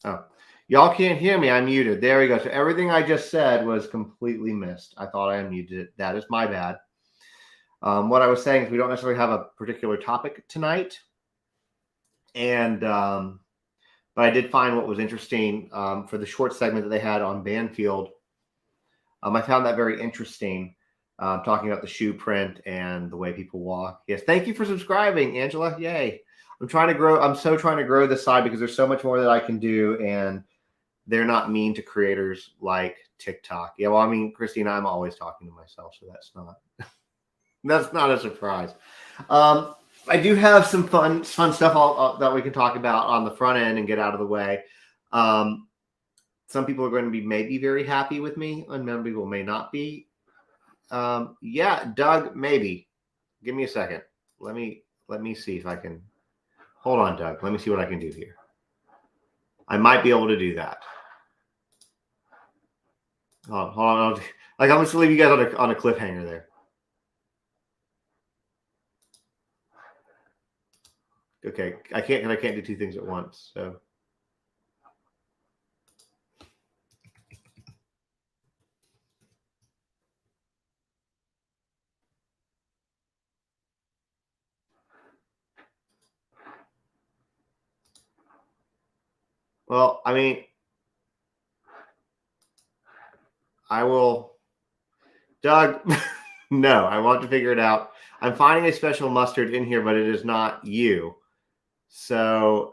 Oh, y'all can't hear me. I'm muted. There we go. So everything I just said was completely missed. I thought I unmuted it. That is my bad. What I was saying is we don't necessarily have a particular topic tonight. And, but I did find what was interesting for the short segment that they had on Banfield. I found that very interesting, talking about the shoe print and the way people walk. Yes, thank you for subscribing, Angela. Yay. I'm trying to grow. I'm so trying to grow this side because there's so much more that I can do. And they're not mean to creators like TikTok. Yeah, well, I mean, Christine, I'm always talking to myself, so that's not a surprise. I do have some fun stuff that we can talk about on the front end and get out of the way. Some people are going to be maybe very happy with me, and many people may not be. Yeah, Doug, maybe. Give me a second. Let me see if I can. Hold on, Doug. Let me see what I can do here. I might be able to do that. Hold on. I'm just leave you guys on a cliffhanger there. Okay, I can't do two things at once. So. Well, I mean, I will. Doug, no, I want to figure it out. I'm finding a special mustard in here, but it is not you. So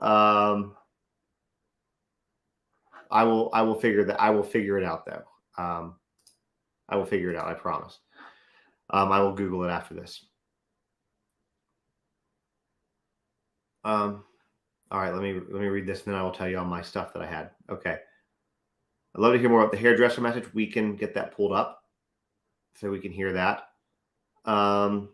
I will figure that. I will figure it out though. I will figure it out. I promise. I will Google it after this. All right, let me read this, and then I will tell you all my stuff that I had. Okay. I'd love to hear more about the hairdresser message. We can get that pulled up so we can hear that. I'm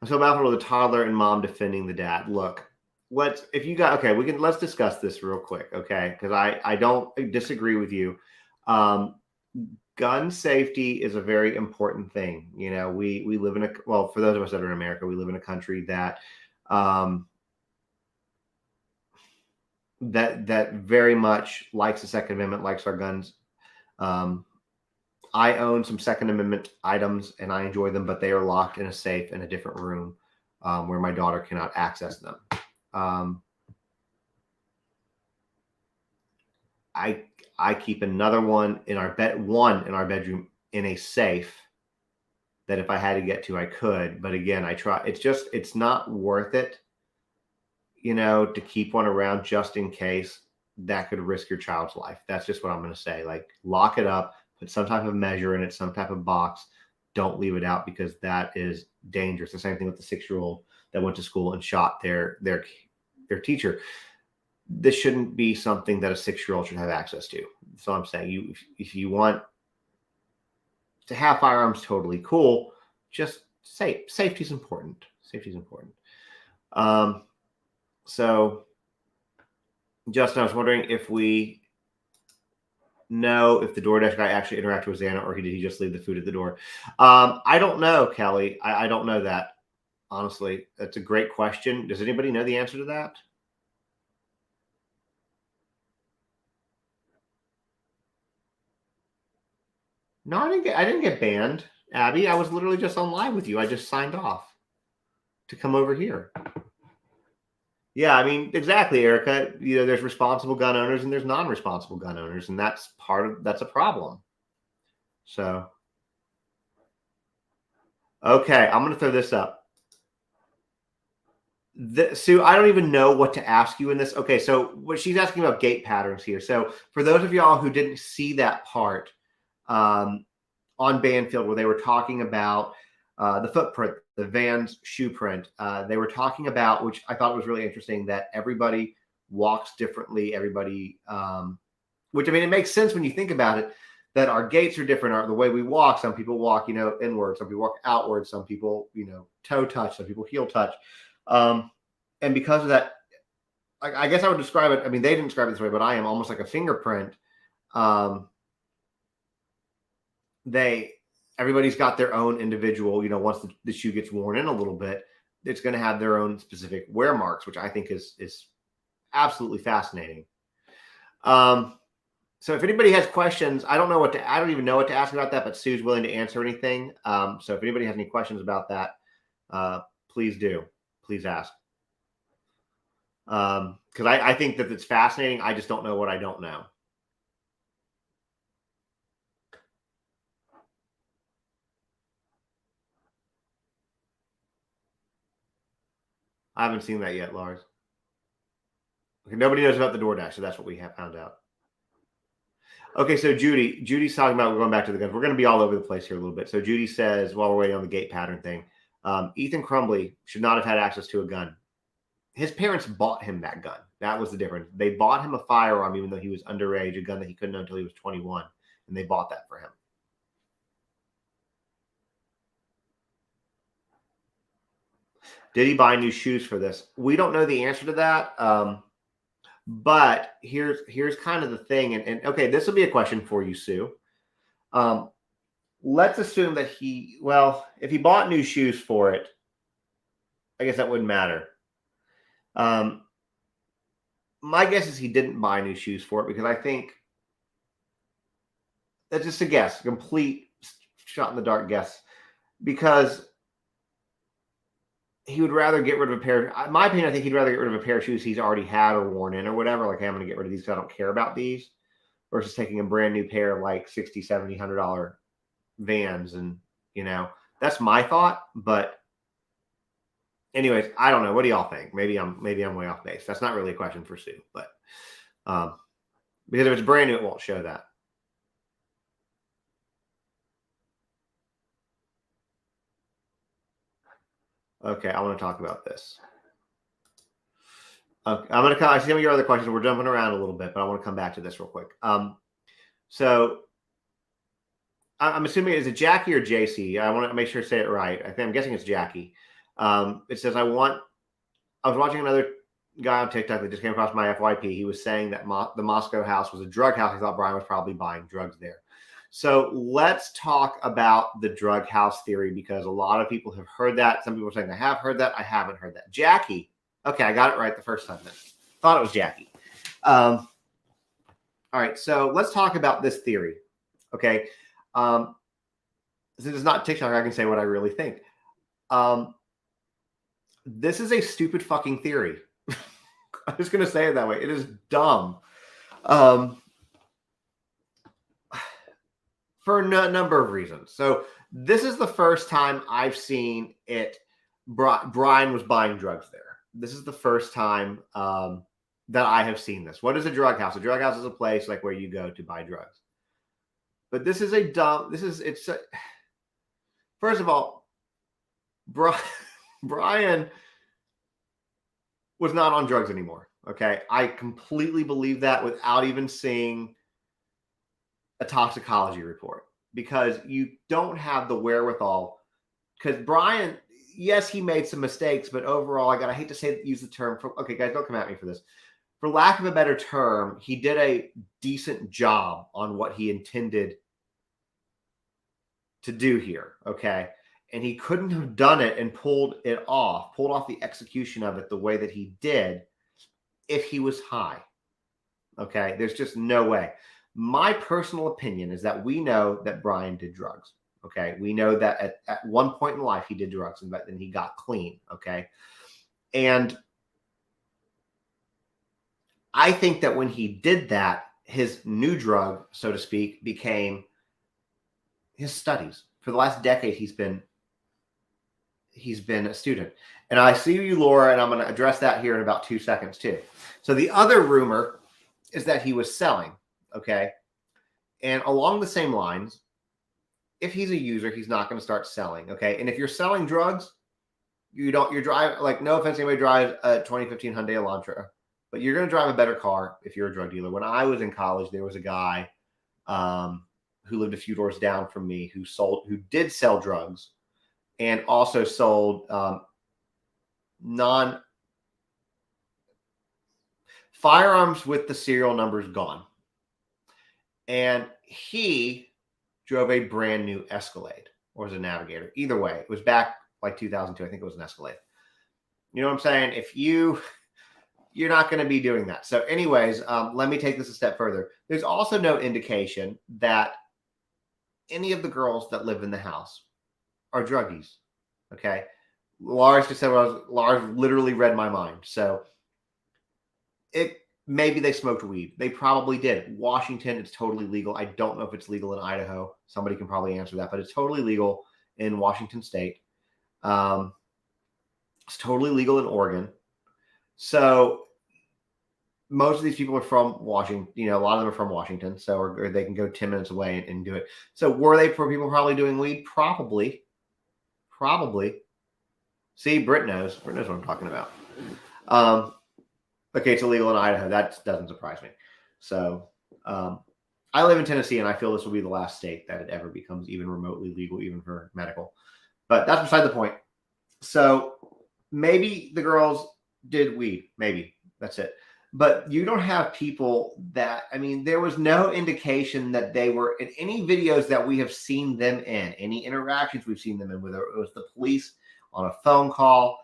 so baffled with a toddler and mom defending the dad. Look, let's discuss this real quick, okay? Because I don't disagree with you. Gun safety is a very important thing. You know, we live in for those of us that are in America, we live in a country that that very much likes the Second Amendment, likes our guns. I own some Second Amendment items and I enjoy them, but they are locked in a safe in a different room where my daughter cannot access them. I keep another one in our bedroom in a safe that if I had to get to, I could. But again, I try. It's not worth it, you know, to keep one around just in case that could risk your child's life. That's just what I'm going to say. Like, lock it up, put some type of measure in it, some type of box. Don't leave it out because that is dangerous. The same thing with the 6-year-old that went to school and shot their teacher. This shouldn't be something that a 6-year-old should have access to. So I'm saying, if you want to have firearms, totally cool. Just safety is important. Safety is important. So, Justin, I was wondering if we know if the DoorDash guy actually interacted with Xana, or did he just leave the food at the door? I don't know, Kelly. I don't know that. Honestly, that's a great question. Does anybody know the answer to that? No, I didn't get banned, Abby. I was literally just on live with you. I just signed off to come over here. Yeah, I mean, exactly, Erica. You know, there's responsible gun owners and there's non-responsible gun owners, and that's a problem. So, okay, I'm going to throw this up. Sue, I don't even know what to ask you in this. Okay, so what she's asking about gait patterns here. So for those of y'all who didn't see that part on Banfield where they were talking about the footprint, the van's shoe print, they were talking about, which I thought was really interesting, that everybody walks differently. Everybody, which I mean, it makes sense when you think about it, that our gaits are different. The way we walk, some people walk, you know, inward, some people walk outward, some people, you know, toe touch, some people heel touch. And because of that, I guess I would describe it. I mean, they didn't describe it this way, but I am almost like a fingerprint. Everybody's got their own individual, you know, once the shoe gets worn in a little bit, it's going to have their own specific wear marks, which I think is absolutely fascinating. So if anybody has questions, I don't even know what to ask about that, but Sue's willing to answer anything. So if anybody has any questions about that, please ask. Because I think that it's fascinating. I just don't know what I don't know. I haven't seen that yet, Lars. Okay, nobody knows about the DoorDash, so that's what we have found out. Okay, so Judy's talking about, we're going back to the guns. We're going to be all over the place here a little bit. So Judy says, while we're waiting on the gate pattern thing, Ethan Crumbley should not have had access to a gun. His parents bought him that gun. That was the difference. They bought him a firearm, even though he was underage, a gun that he couldn't know until he was 21, and they bought that for him. Did he buy new shoes for this? We don't know the answer to that. But here's kind of the thing, and okay, this will be a question for you, Sue. Let's assume that if he bought new shoes for it, I guess that wouldn't matter. My guess is he didn't buy new shoes for it, because I think that's just a guess, a complete shot in the dark guess, because he would rather get rid of a pair. In my opinion, I think he'd rather get rid of a pair of shoes he's already had or worn in or whatever. Like, hey, I'm going to get rid of these because I don't care about these, versus taking a brand new pair of like $60, $70, $100 Vans. And, that's my thought. But anyways, I don't know. What do y'all think? Maybe I'm way off base. That's not really a question for Sue, but because if it's brand new, it won't show that. Okay, I want to talk about this. Okay, I see some of your other questions. We're jumping around a little bit, but I want to come back to this real quick. So I'm assuming, is it Jackie or JC? I want to make sure I say it right. I'm guessing it's Jackie. It says, I was watching another guy on TikTok that just came across my FYP. He was saying that the Moscow house was a drug house. I thought Bryan was probably buying drugs there. So let's talk about the drug house theory, because a lot of people have heard that. Some people are saying, I have heard that. I haven't heard that. Jackie. Okay, I got it right the first time then. Thought it was Jackie. All right, so let's talk about this theory. Okay. Since it's not TikTok, I can say what I really think. This is a stupid fucking theory. I'm just going to say it that way. It is dumb. For a number of reasons. So this is the first time I've seen it. Bryan was buying drugs there. This is the first time that I have seen this. What is a drug house? A drug house is a place like where you go to buy drugs. But this is first of all, Bryan was not on drugs anymore. Okay. I completely believe that without even seeing a toxicology report, because you don't have the wherewithal. Because Bryan, yes, he made some mistakes, but overall, I hate to use the term okay, guys, don't come at me for this. For lack of a better term, he did a decent job on what he intended to do here. Okay. And he couldn't have done it and pulled off the execution of it the way that he did if he was high. Okay. There's just no way. My personal opinion is that we know that Bryan did drugs. Okay. We know that at one point in life he did drugs, and then he got clean. Okay. And I think that when he did that, his new drug, so to speak, became his studies. For the last decade, he's been a student. And I see you, Laura, and I'm going to address that here in about 2 seconds too. So the other rumor is that he was selling. Okay. And along the same lines, if he's a user, he's not going to start selling. Okay. And if you're selling drugs, you're driving, like, no offense, anybody drives a 2015 Hyundai Elantra, but you're going to drive a better car if you're a drug dealer. When I was in college, there was a guy who lived a few doors down from me who did sell drugs, and also sold firearms with the serial numbers gone. And he drove a brand new Escalade, or was a Navigator. Either way, it was back like 2002. I think it was an Escalade. You know what I'm saying? If you you're not going to be doing that. So anyways, let me take this a step further. There's also no indication that any of the girls that live in the house are druggies. Okay. Lars just said, Lars literally read my mind. So maybe they smoked weed. They probably did. Washington, it's totally legal. I don't know if it's legal in Idaho. Somebody can probably answer that, but it's totally legal in Washington State. It's totally legal in Oregon. So most of these people are from Washington. A lot of them are from Washington. So or they can go 10 minutes away and do it. So were they for people probably doing weed? Probably. See, Britt knows. Britt knows what I'm talking about. Okay, it's illegal in Idaho. That doesn't surprise me. So I live in Tennessee, and I feel this will be the last state that it ever becomes even remotely legal, even for medical. But that's beside the point. So maybe the girls did weed. Maybe. That's it. But you don't have people that, there was no indication that they were in any videos that we have seen them in, any interactions we've seen them in, whether it was the police on a phone call,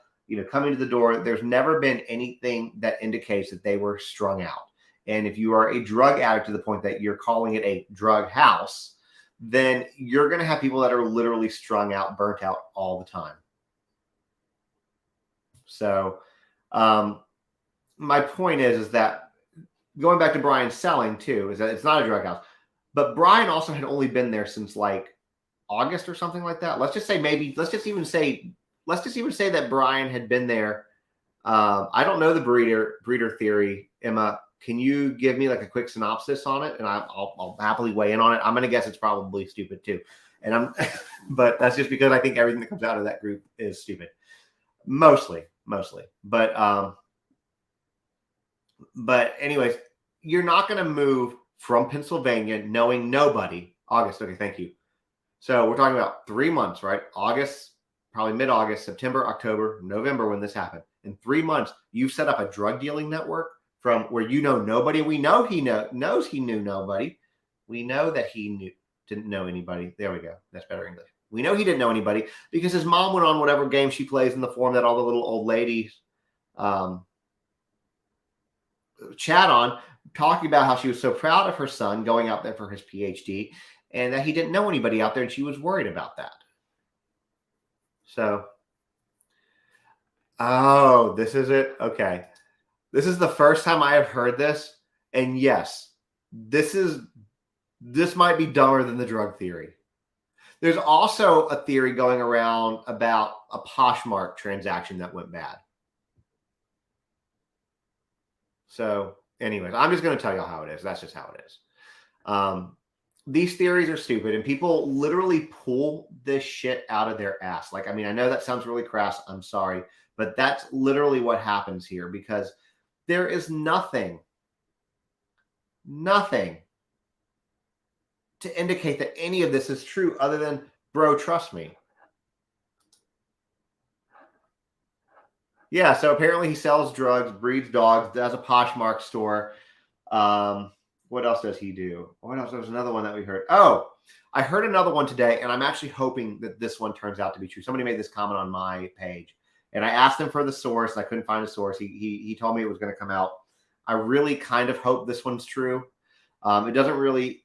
coming to the door. There's never been anything that indicates that they were strung out. And if you are a drug addict to the point that you're calling it a drug house, then you're going to have people that are literally strung out, burnt out all the time. So my point is that going back to Bryan selling too, is that it's not a drug house. But Bryan also had only been there since like August or something like that. Let's just even say that Bryan had been there. I don't know the breeder theory. Emma, can you give me like a quick synopsis on it? And I'll happily weigh in on it. I'm going to guess it's probably stupid too. But that's just because I think everything that comes out of that group is stupid. Mostly. But anyways, you're not going to move from Pennsylvania knowing nobody. August. Okay. Thank you. So we're talking about 3 months, right? August, probably mid-August, September, October, November, when this happened. In 3 months, you've set up a drug dealing network from where nobody. We know he knows he knew nobody. We know that he didn't know anybody. There we go. That's better English. We know he didn't know anybody because his mom went on whatever game she plays in the forum that all the little old ladies chat on, talking about how she was so proud of her son going out there for his PhD and that he didn't know anybody out there, and she was worried about that. So, this is it. Okay. This is the first time I have heard this. And yes, this might be dumber than the drug theory. There's also a theory going around about a Poshmark transaction that went bad. So anyways, I'm just going to tell you how it is. That's just how it is. These theories are stupid, and people literally pull this shit out of their ass. Like, I know that sounds really crass. I'm sorry, but that's literally what happens here, because there is nothing to indicate that any of this is true other than, bro, trust me. Yeah, so apparently he sells drugs, breeds dogs, does a Poshmark store. What else does he do? What else? There's another one that we heard. Oh, I heard another one today, and I'm actually hoping that this one turns out to be true. Somebody made this comment on my page, and I asked him for the source. I couldn't find a source. He told me it was going to come out. I really kind of hope this one's true. It doesn't really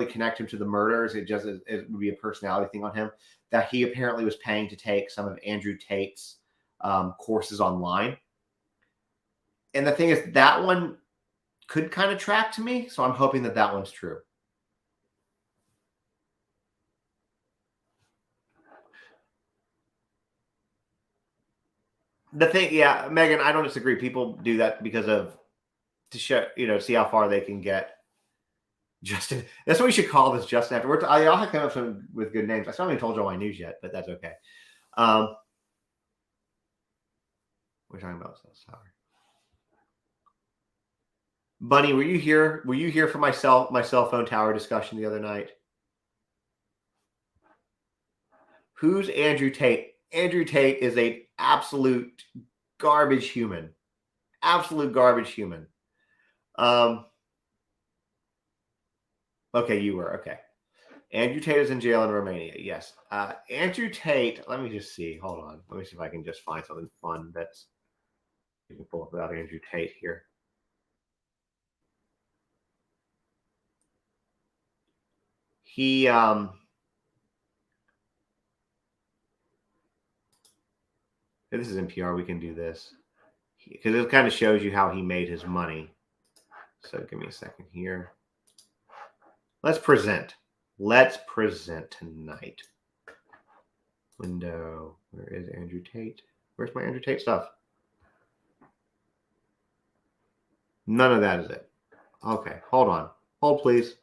connect him to the murders. It would be a personality thing on him, that he apparently was paying to take some of Andrew Tate's courses online. And the thing is, that one could kind of track to me. So I'm hoping that one's true. The thing, yeah, Megan, I don't disagree. People do that because to show, see how far they can get. Justin, that's what we should call this. Justin after. Y'all have come up with good names. I still haven't told you all my news yet, but that's okay. We're talking about sorry. Bunny, were you here? Were you here for my cell phone tower discussion the other night? Who's Andrew Tate? Andrew Tate is an absolute garbage human. Absolute garbage human. Okay, you were. Okay. Andrew Tate is in jail in Romania. Yes. Andrew Tate, let me just see. Hold on. Let me see if I can just find something fun that's We can pull up without Andrew Tate here. He this is NPR. We can do this because it kind of shows you how he made his money. So give me a second here. Let's present. Let's present tonight. Window. Where is Andrew Tate? Where's my Andrew Tate stuff? None of that is it. Okay, hold on. Hold, please.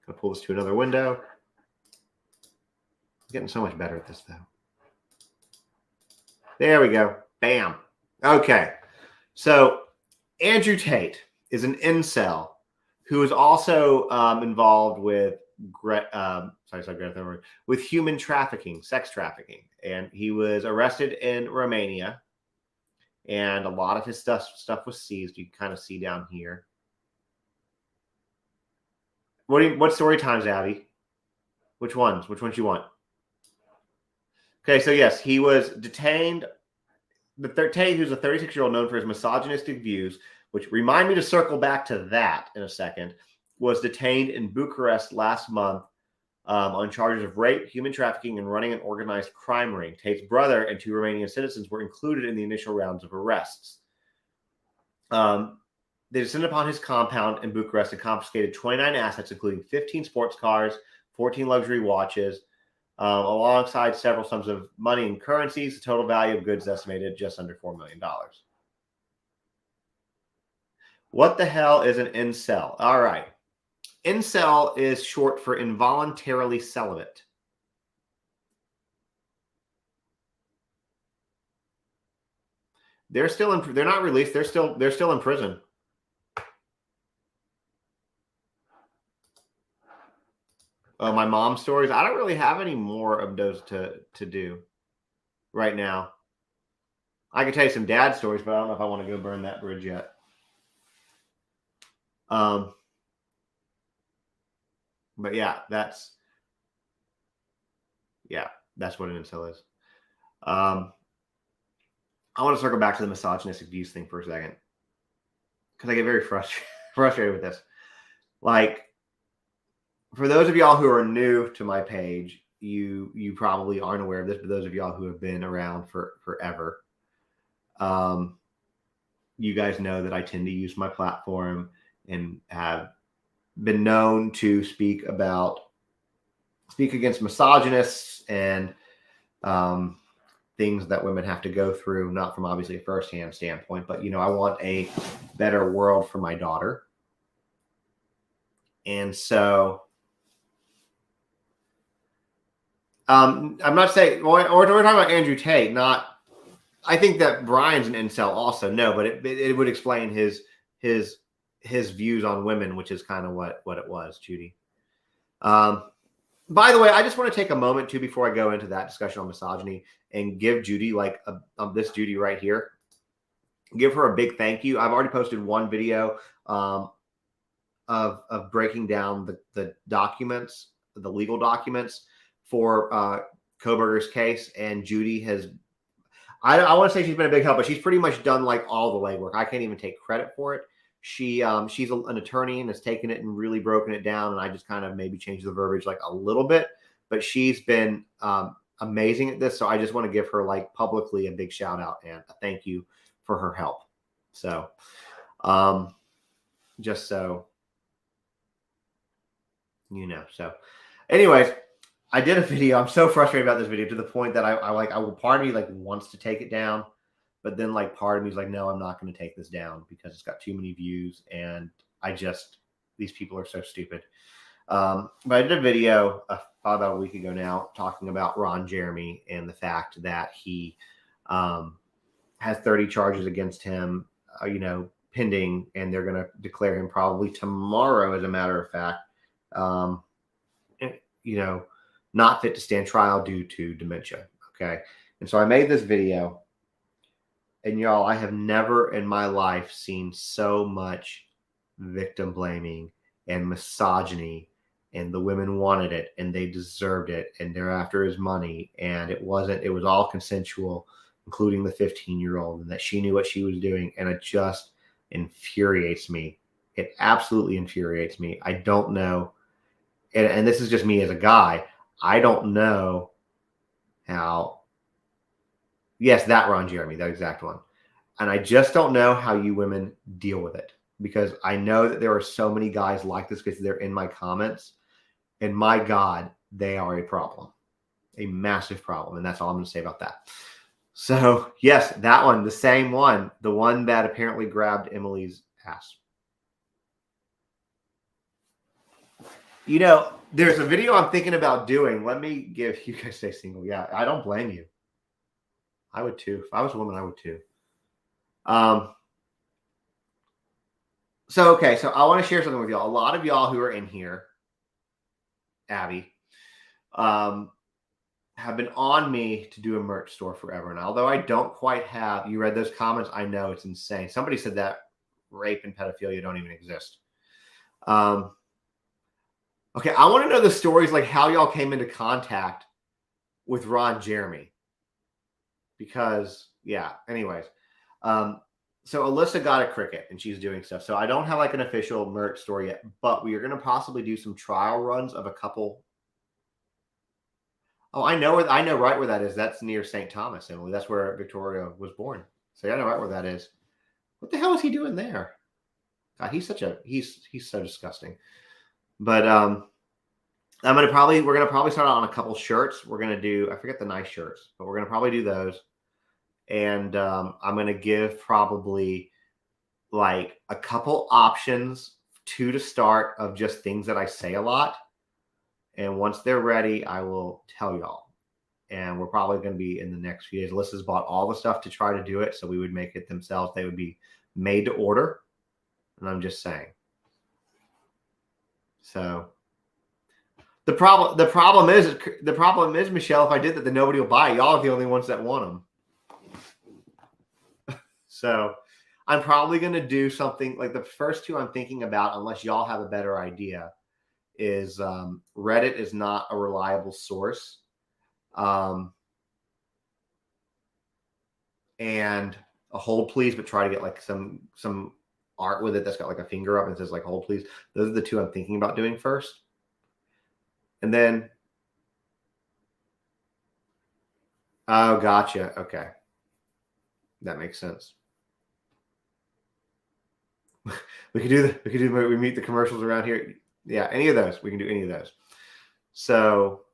Gonna pull this to another window. I'm getting so much better at this, though. There we go. Bam. Okay. So Andrew Tate is an incel who is also involved with with human trafficking, sex trafficking, and he was arrested in Romania, and a lot of his stuff was seized. You can kind of see down here. What story times, Abby? Which ones? Which ones you want? Okay, so yes, he was detained. Tate, who's a 36-year-old known for his misogynistic views, which remind me to circle back to that in a second, was detained in Bucharest last month on charges of rape, human trafficking, and running an organized crime ring. Tate's brother and 2 Romanian citizens were included in the initial rounds of arrests. They descended upon his compound in Bucharest and confiscated 29 assets, including 15 sports cars, 14 luxury watches, alongside several sums of money and currencies. The total value of goods estimated just under $4 million. What the hell is an incel? All right. Incel is short for involuntarily celibate. They're still in. They're not released. They're still in prison. My mom's stories. I don't really have any more of those to do right now. I can tell you some dad stories, but I don't know if I want to go burn that bridge yet. But yeah, that's what an incel is. I want to circle back to the misogynistic views thing for a second, because I get very frustrated with this. Like, for those of y'all who are new to my page, you probably aren't aware of this, but those of y'all who have been around for forever, you guys know that I tend to use my platform and have been known to speak against misogynists and things that women have to go through, not from obviously a firsthand standpoint, but I want a better world for my daughter. And so I'm not saying, or we're talking about Andrew Tate, not, I think that Bryan's an incel also, no, but it would explain his views on women, which is kind of what it was, Judy. By the way, I just want to take a moment too, before I go into that discussion on misogyny, and give Judy, like this Judy right here, give her a big thank you. I've already posted one video of breaking down the documents, the legal documents for Kohberger's case, and Judy has, I want to say she's been a big help, but she's pretty much done like all the legwork. I can't even take credit for it. She's an attorney and has taken it and really broken it down, and I just kind of maybe changed the verbiage like a little bit, but she's been amazing at this. So I just want to give her like publicly a big shout out and a thank you for her help. So just so so anyways, I did a video. I'm so frustrated about this video to the point that part of me like wants to take it down, but then like part of me is like, no, I'm not going to take this down because it's got too many views, and these people are so stupid. But I did a video about a week ago now talking about Ron Jeremy and the fact that he has 30 charges against him, pending, and they're going to declare him probably tomorrow, as a matter of fact, not fit to stand trial due to dementia. Okay. And so I made this video, and y'all, I have never in my life seen so much victim blaming and misogyny, and the women wanted it and they deserved it, and they're after his money, and it was all consensual. including the 15-year-old, and that she knew what she was doing. And it just infuriates me. It absolutely infuriates me. I don't know. And this is just me as a guy. I don't know how. Yes, that Ron Jeremy, that exact one. And I just don't know how you women deal with it, because I know that there are so many guys like this because they're in my comments. And my God, they are a problem, a massive problem. And that's all I'm going to say about that. So, yes, that one, the same one, the one that apparently grabbed Emily's ass. You know, there's a video I'm thinking about doing. Let me give you guys stay single. Yeah, I don't blame you. I would too. If I was a woman, I would too. So I want to share something with y'all. A lot of y'all who are in here, Abby, have been on me to do a merch store forever. And although I don't quite have, you read those comments, I know it's insane. Somebody said that rape and pedophilia don't even exist. Okay, I want to know the stories, like how y'all came into contact with Ron Jeremy. Because, yeah, anyways. So Alyssa got a Cricut and she's doing stuff. So I don't have like an official merch store yet, but we are going to possibly do some trial runs of a couple. Oh, I know right where that is. That's near St. Thomas, Emily. That's where Victoria was born. So I know right where that is. What the hell is he doing there? God, he's so disgusting. But we're gonna probably start out on a couple shirts. We're gonna do, I forget the nice shirts, but we're gonna probably do those. And I'm gonna give probably like a couple options to start of just things that I say a lot. And once they're ready, I will tell y'all. And we're probably going to be in the next few days. Alyssa's bought all the stuff to try to do it, so we would make it themselves. They would be made to order. And I'm just saying. So the problem is, Michelle, if I did that, then nobody will buy it. Y'all are the only ones that want them. So I'm probably going to do something like the first two I'm thinking about, unless y'all have a better idea, is Reddit is not a reliable source. And a hold please, but try to get like some art with it that's got like a finger up and says like hold please. Those are the two I'm thinking about doing first. And then, oh, gotcha. Okay. That makes sense. We meet the commercials around here. Yeah, any of those. We can do any of those. So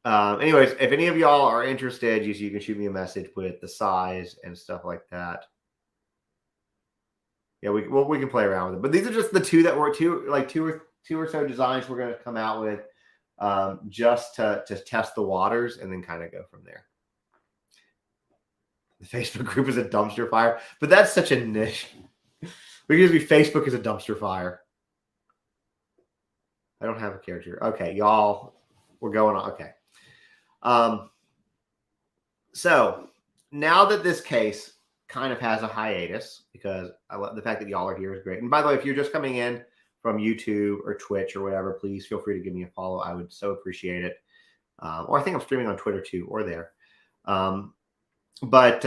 anyways, if any of y'all are interested, you can shoot me a message with the size and stuff like that. Yeah, we can play around with it. But these are just the two that were two or so designs we're going to come out with, just to test the waters and then kind of go from there. The Facebook group is a dumpster fire, but that's such a niche. We can just be Facebook is a dumpster fire. I don't have a character. Okay, y'all, we're going on. Okay. So now that this case kind of has a hiatus, because I love the fact that y'all are here is great. And by the way, if you're just coming in from YouTube or Twitch or whatever, please feel free to give me a follow. I would so appreciate it. Or I think I'm streaming on Twitter too, or there. But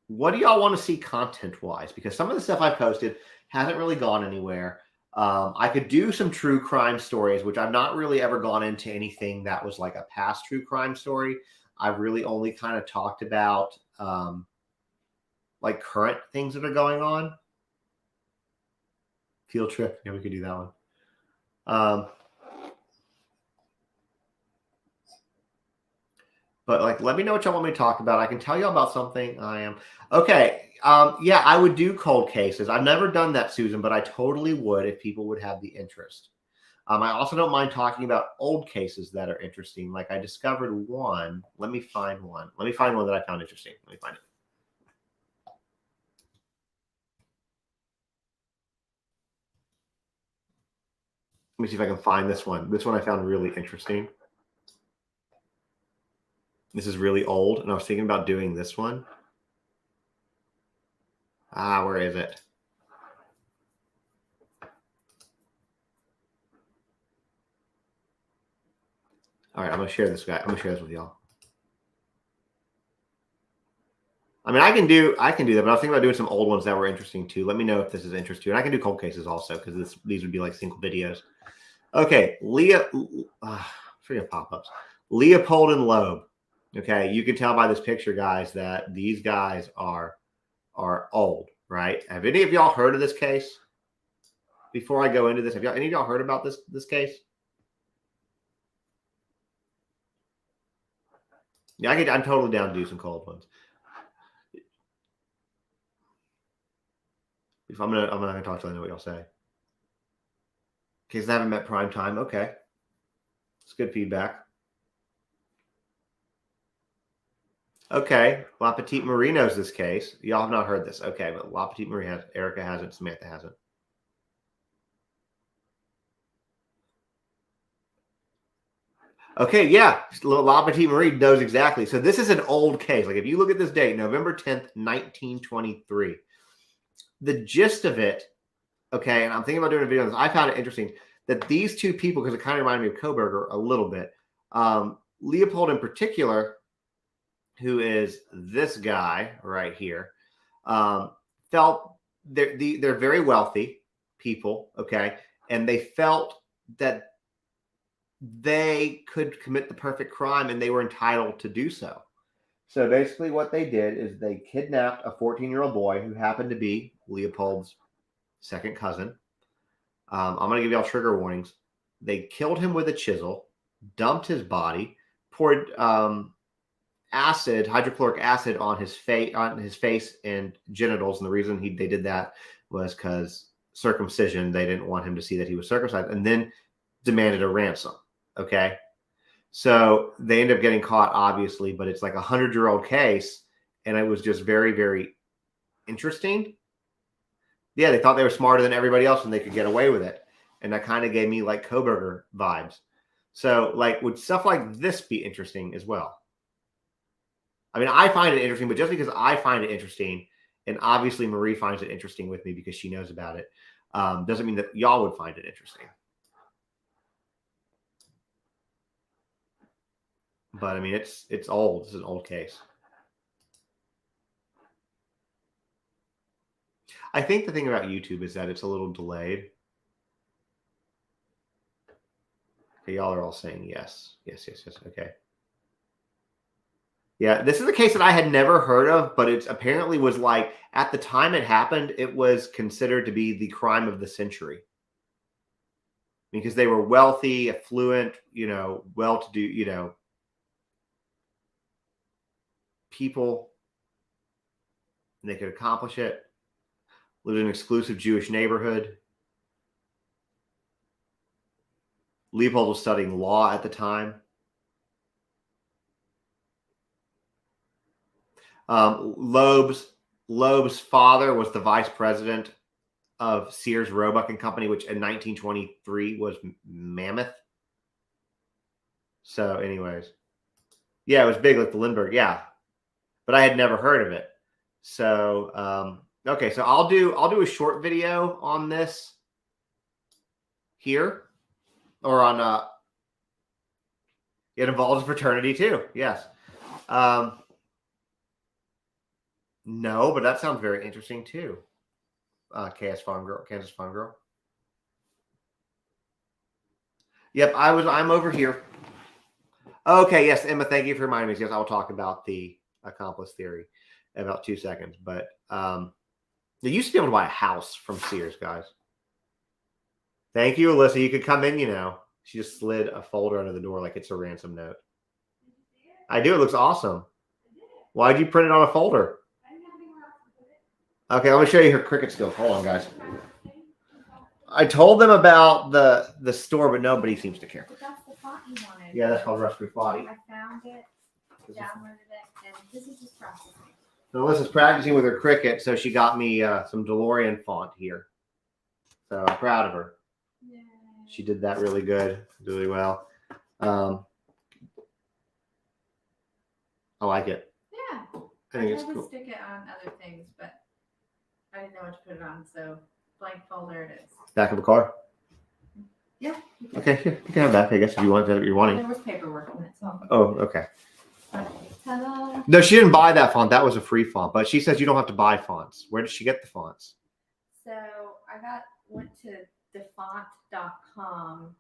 what do y'all want to see content-wise? Because some of the stuff I posted hasn't really gone anywhere. I could do some true crime stories, which I've not really ever gone into anything that was like a past true crime story. I've really only kind of talked about like current things that are going on. Field trip. Yeah, we could do that one. But like, let me know what y'all want me to talk about. I can tell you about something. Okay. Yeah, I would do cold cases. I've never done that, Susan, but I totally would if people would have the interest. I also don't mind talking about old cases that are interesting. Like I discovered one. Let me find one. Let me find one that I found interesting. Let me find it. Let me see if I can find this one. This one I found really interesting. This is really old, and I was thinking about doing this one. Where is it? All right, I'm going to share this guy. I'm going to share this with y'all. I mean, I can do that, but I was thinking about doing some old ones that were interesting too. Let me know if this is interesting, and I can do cold cases also because these would be like single videos. Okay, forget pop-ups. Leopold and Loeb. Okay, you can tell by this picture, guys, that these guys are old, right? Have any of y'all heard of this case? Before I go into this, have any of y'all heard about this case? Yeah, I'm totally down to do some cold ones. If I'm gonna talk to you, I know what y'all say. Because I haven't met prime time. Okay, it's good feedback. Okay, La Petite Marie knows this case. Y'all have not heard this. Okay, but La Petite Marie has. Erica hasn't. Samantha hasn't. Okay, yeah, La Petite Marie knows exactly. So this is an old case. Like if you look at this date, November 10th, 1923. The gist of it, okay, and I'm thinking about doing a video on this. I found it interesting that these two people, because it kind of reminded me of Kohberger a little bit. Leopold in particular, who is this guy right here, felt they're very wealthy people, okay, and they felt that they could commit the perfect crime and they were entitled to do so. So basically what they did is they kidnapped a 14-year-old boy who happened to be Leopold's second cousin. I'm going to give y'all trigger warnings. They killed him with a chisel, dumped his body, poured hydrochloric acid on his face and genitals. And the reason they did that was because circumcision. They didn't want him to see that he was circumcised, and then demanded a ransom. Okay. So they end up getting caught, obviously, but it's like 100-year-old case. And it was just very, very interesting. Yeah, they thought they were smarter than everybody else and they could get away with it. And that kind of gave me like Kohberger vibes. So like, would stuff like this be interesting as well? I mean, I find it interesting, but just because I find it interesting, and obviously Marie finds it interesting with me because she knows about it, doesn't mean that y'all would find it interesting. But I mean, it's old. It's an old case. I think the thing about YouTube is that it's a little delayed. Okay, y'all are all saying yes. Yes. Okay. Yeah, this is a case that I had never heard of, but it apparently was like, at the time it happened, it was considered to be the crime of the century. Because they were wealthy, affluent, well-to-do, people. And they could accomplish it. Lived in an exclusive Jewish neighborhood. Leopold was studying law at the time. Loeb's father was the vice president of Sears Roebuck and Company, which in 1923 was Mammoth. So, anyways, yeah, it was big, like the Lindbergh, yeah, but I had never heard of it. So, okay, so I'll do a short video on this here, or on it involves fraternity too. Yes. No, but that sounds very interesting too. Kansas Farm Girl. Yep, I'm over here. Okay, yes, Emma, thank you for reminding me. Yes, I will talk about the accomplice theory in about 2 seconds. But they used to be able to buy a house from Sears, guys. Thank you, Alyssa. You could come in, She just slid a folder under the door like it's a ransom note. I do. It looks awesome. Why'd you print it on a folder? Okay, let me show you her cricket skills. Hold on, guys. I told them about the store, but nobody seems to care. But that's the font you wanted. Yeah, that's called Raspberry Font. I found it, downloaded it, and this is just processing. So Alyssa's practicing with her cricket, so she got me some DeLorean font here. So I'm proud of her. Yay. She did that really good, really well. I like it. Yeah. I think it's tried to cool. Stick it on other things, but I didn't know what to put it on, so blank folder it is. Back of a car? Yeah. Okay, here, you can have that, I guess, if you want that, you're wanting. There was paperwork in it, so. Oh, okay. Okay. Ta-da. No, she didn't buy that font. That was a free font. But she says you don't have to buy fonts. Where did she get the fonts? So I went to defont.com,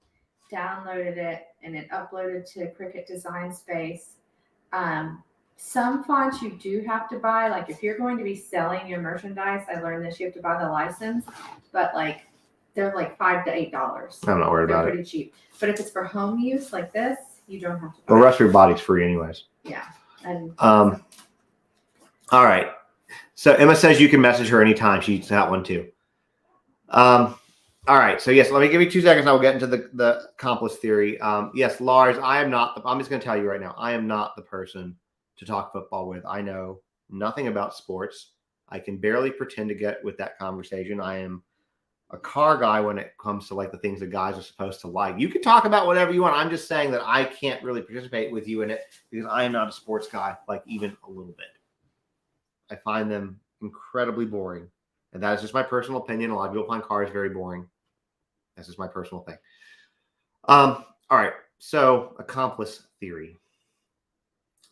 downloaded it, and it uploaded to Cricut Design Space. Some fonts you do have to buy. Like if you're going to be selling your merchandise, I learned this, you have to buy the license. But like they're like $5 to $8. I'm not worried They're about pretty cheap. But if it's for home use like this, you don't have to buy The rest of your body's free anyways. Yeah. And all right. So Emma says you can message her anytime. She's that one too. All right. So yes, let me give you 2 seconds. I will get into the accomplice theory. Yes, Lars, I'm just going to tell you right now, I am not the person to talk football with. I know nothing about sports. I can barely pretend to get with that conversation. I am a car guy when it comes to like the things that guys are supposed to like. You can talk about whatever you want. I'm just saying that I can't really participate with you in it because I am not a sports guy, like even a little bit. I find them incredibly boring. And that is just my personal opinion. A lot of people find cars very boring. That's just my personal thing. All right. So accomplice theory.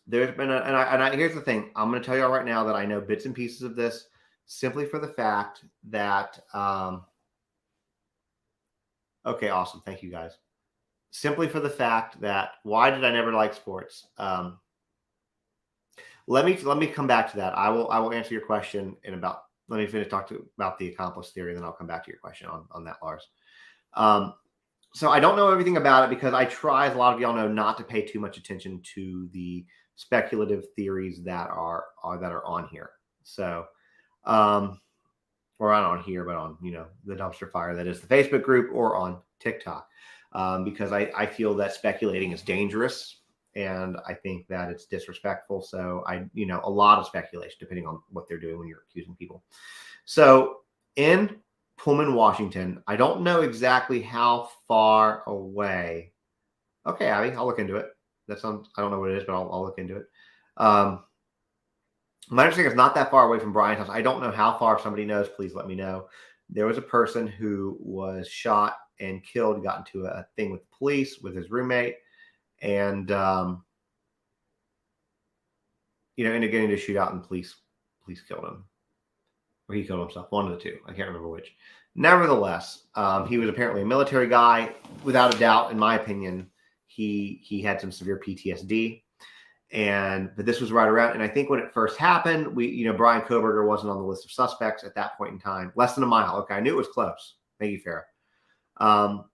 There's been here's the thing. I'm going to tell you all right now that I know bits and pieces of this simply for the fact that, okay, awesome. Thank you guys. Simply for the fact that why did I never like sports? Let me come back to that. I will answer your question in about, let me finish talking about the accomplice theory, then I'll come back to your question on that, Lars. So I don't know everything about it because I try, as a lot of y'all know, not to pay too much attention to the speculative theories that are on here. So, or not on here, but on, the dumpster fire that is the Facebook group or on TikTok, because I feel that speculating is dangerous and I think that it's disrespectful. So a lot of speculation depending on what they're doing when you're accusing people. So in Pullman, Washington, I don't know exactly how far away. Okay, Abby, I'll look into it. I don't know what it is, but I'll look into it. My understanding is not that far away from Bryan's house. I don't know how far. If somebody knows, please let me know. There was a person who was shot and killed, got into a thing with the police with his roommate, and ended up getting into a shootout, and police killed him. Or he killed himself. One of the two. I can't remember which. Nevertheless, he was apparently a military guy. Without a doubt, in my opinion, he had some severe PTSD. But this was right around, and I think when it first happened, Bryan Kohberger wasn't on the list of suspects at that point in time. Less than a mile. Okay, I knew it was close. Thank you, Farrah.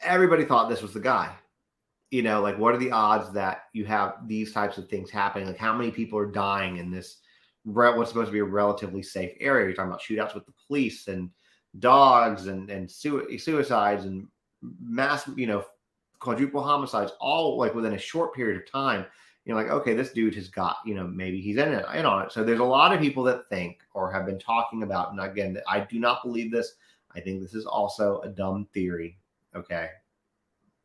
Everybody thought this was the guy. Like, what are the odds that you have these types of things happening? Like, how many people are dying in this what's supposed to be a relatively safe area? You're talking about shootouts with the police and dogs and suicides and mass, quadruple homicides, all like within a short period of time. Like, okay, this dude has got, maybe he's in on it. So there's a lot of people that think or have been talking about, and again, I do not believe this. I think this is also a dumb theory. Okay.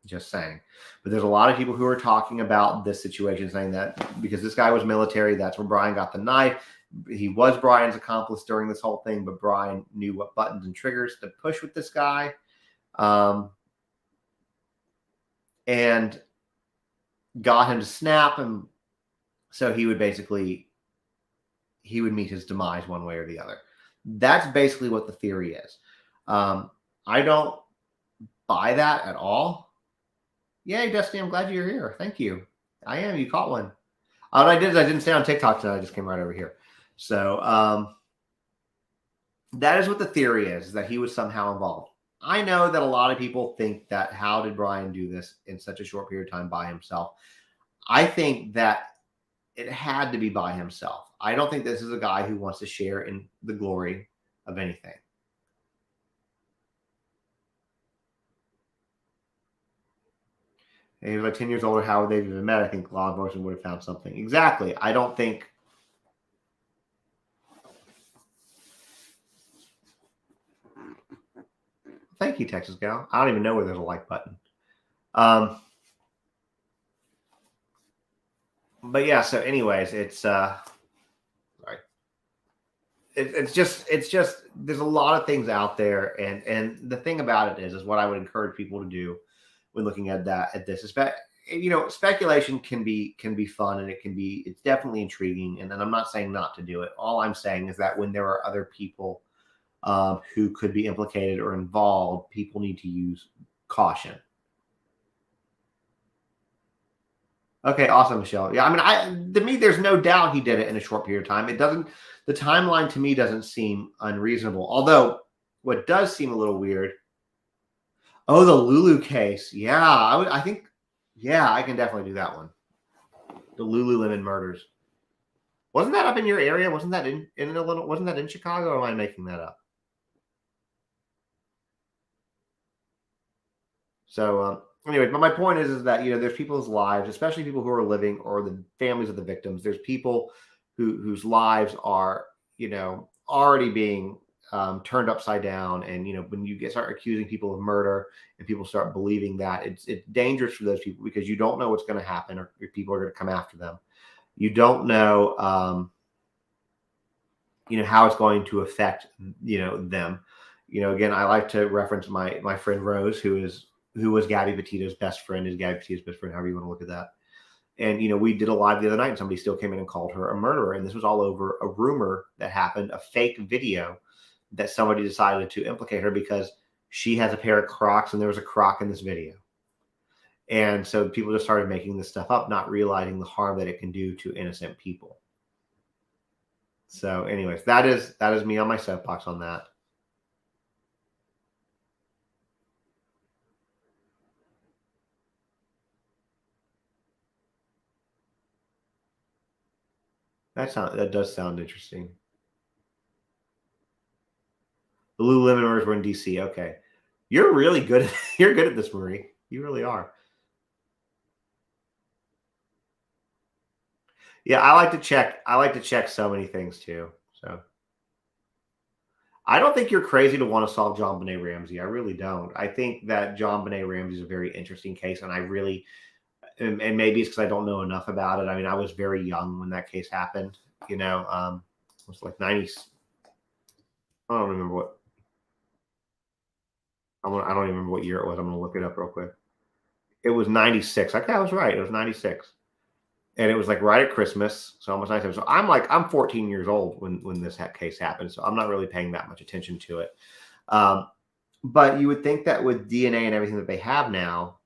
Just saying. But there's a lot of people who are talking about this situation, saying that because this guy was military, that's where Bryan got the knife. He was Bryan's accomplice during this whole thing, but Bryan knew what buttons and triggers to push with this guy. And got him to snap him. So he would meet his demise one way or the other. That's basically what the theory is. I don't buy that at all. Yay, Destiny, I'm glad you're here. Thank you. I am. You caught one. What I did is I didn't stay on TikTok tonight. I just came right over here. So that is what the theory is, that he was somehow involved. I know that a lot of people think that how did Bryan do this in such a short period of time by himself? I think that it had to be by himself. I don't think this is a guy who wants to share in the glory of anything. He was like 10 years older. How would they have even met? I think law enforcement would have found something. Exactly. I don't think. Thank you, Texas Gal. I don't even know where there's a like button. But yeah, so anyways, it's sorry. It's just there's a lot of things out there, and the thing about it is what I would encourage people to do when looking at this, speculation can be fun, and it's definitely intriguing. And then I'm not saying not to do it. All I'm saying is that when there are other people who could be implicated or involved, people need to use caution. Okay, awesome, Michelle. Yeah, I mean, to me, there's no doubt he did it in a short period of time. The timeline to me doesn't seem unreasonable. Although, what does seem a little weird. Oh, the Lulu case. Yeah, I think. Yeah, I can definitely do that one. The Lululemon murders. Wasn't that up in your area? Wasn't that in Illinois? Wasn't that in Chicago? Or am I making that up? So, anyway, but my point is that there's people's lives, especially people who are living, or the families of the victims. There's people whose lives are already being turned upside down, and when you start accusing people of murder and people start believing that, it's dangerous for those people, because you don't know what's going to happen, or if people are going to come after them. You don't know how it's going to affect them. Again, I like to reference my friend Rose, who was Gabby Petito's best friend, however you want to look at that. And, we did a live the other night, and somebody still came in and called her a murderer. And this was all over a rumor that happened, a fake video that somebody decided to implicate her because she has a pair of Crocs and there was a Croc in this video. And so people just started making this stuff up, not realizing the harm that it can do to innocent people. So anyways, that is me on my soapbox on that. That does sound interesting. The Lululemon orders were in DC. Okay. You're really good you're good at this, Marie. You really are. Yeah, I like to check so many things too. So I don't think you're crazy to want to solve John Benet Ramsey. I really don't. I think that John Benet Ramsey is a very interesting case, and I really, and maybe it's because I don't know enough about it. I mean, I was very young when that case happened. It was like 90s. I don't remember what. I don't even remember what year it was. I'm going to look it up real quick. It was 96. Okay, I was right. It was 96. And it was like right at Christmas, so almost 97. So I'm 14 years old when this case happened, so I'm not really paying that much attention to it. But you would think that with DNA and everything that they have now.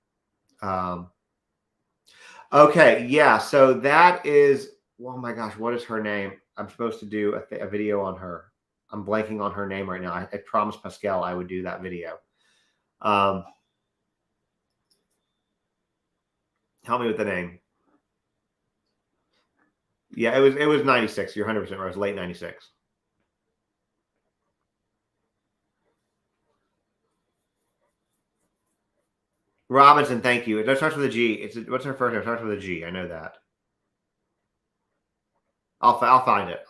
Okay, yeah. So that is. Oh my gosh, what is her name? I'm supposed to do a video on her. I'm blanking on her name right now. I promised Pascal I would do that video. Help me with the name. Yeah, it was 96. You're 100% right. It was late 96. Robinson, thank you. It starts with a G. What's her first name? It starts with a G. I know that. I'll find it.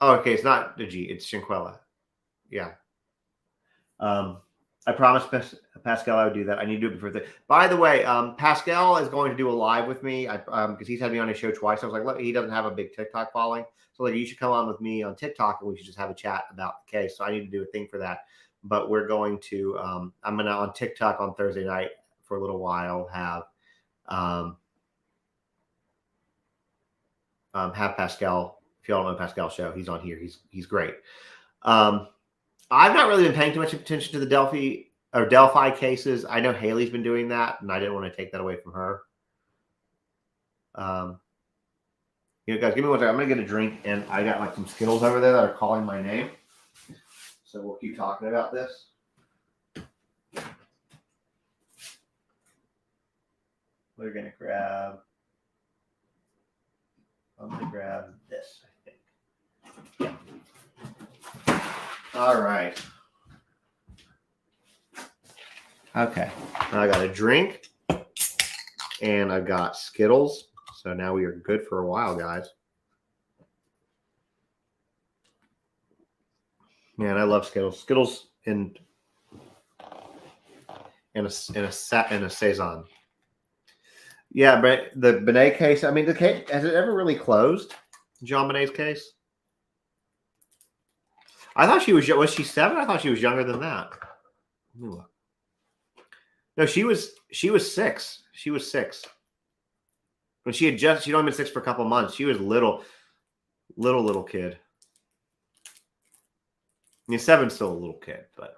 Oh, okay. It's not a G. It's Shinquella. Yeah. I promised Pascal I would do that. I need to do it before the. By the way, Pascal is going to do a live with me. Because he's had me on his show twice. I was like, look, he doesn't have a big TikTok following, so like, you should come on with me on TikTok and we should just have a chat about the case. So I need to do a thing for that. But we're going to. I'm gonna on TikTok on Thursday night for a little while have Pascal. If y'all don't know Pascal's show, he's on here. He's great. I've not really been paying too much attention to the Delphi cases. I know Haley's been doing that, and I didn't want to take that away from her. Guys, give me one second. I'm gonna get a drink, and I got like some Skittles over there that are calling my name. So we'll keep talking about this. We're gonna grab. I'm gonna grab this, I think. Yeah. All right. Okay. Now I got a drink and I got Skittles. So now we are good for a while, guys. Man, I love Skittles. Skittles in a saison. Yeah, but the Benet case. I mean, the case, has it ever really closed? John Benet's case. I thought she was she 7? I thought she was younger than that. No, she was 6. She was 6. When she'd only been 6 for a couple months. She was little kid. I mean, 7's still a little kid, but.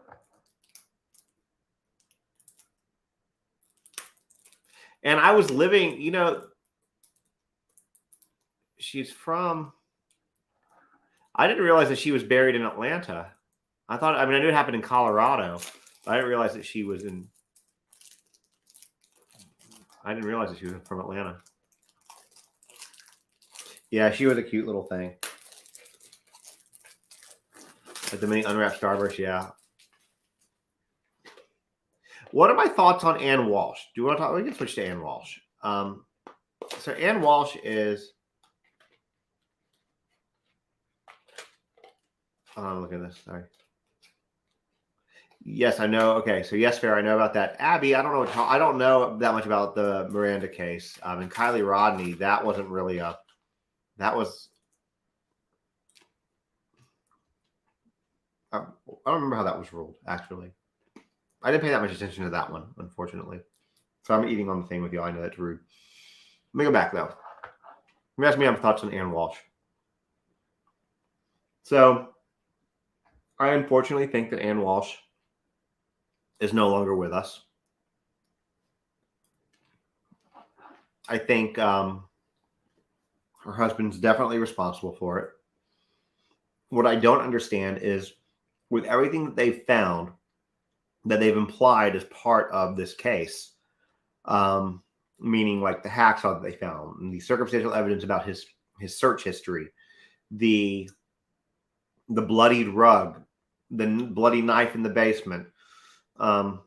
And I was living, she's from, I didn't realize that she was buried in Atlanta. I knew it happened in Colorado, but I didn't realize that she was from Atlanta. Yeah, she was a cute little thing. Like the mini unwrapped Starburst, yeah. What are my thoughts on Ann Walsh? Do you want to talk? We can switch to Ann Walsh. So Ann Walsh is. Look at this. Sorry. Yes, I know. Okay, so yes, fair. I know about that. Abby, I don't know that much about the Miranda case. And Kylie Rodney, that wasn't really that was. I don't remember how that was ruled, actually. I didn't pay that much attention to that one, unfortunately. So I'm eating on the thing with you. I know that's rude. Let me go back, though. You asked me my thoughts on Ann Walsh. So I unfortunately think that Ann Walsh is no longer with us. I think her husband's definitely responsible for it. What I don't understand is with everything that they've found, that they've implied as part of this case, meaning like the hacksaw that they found, and the circumstantial evidence about his search history, the bloodied rug, the bloody knife in the basement, and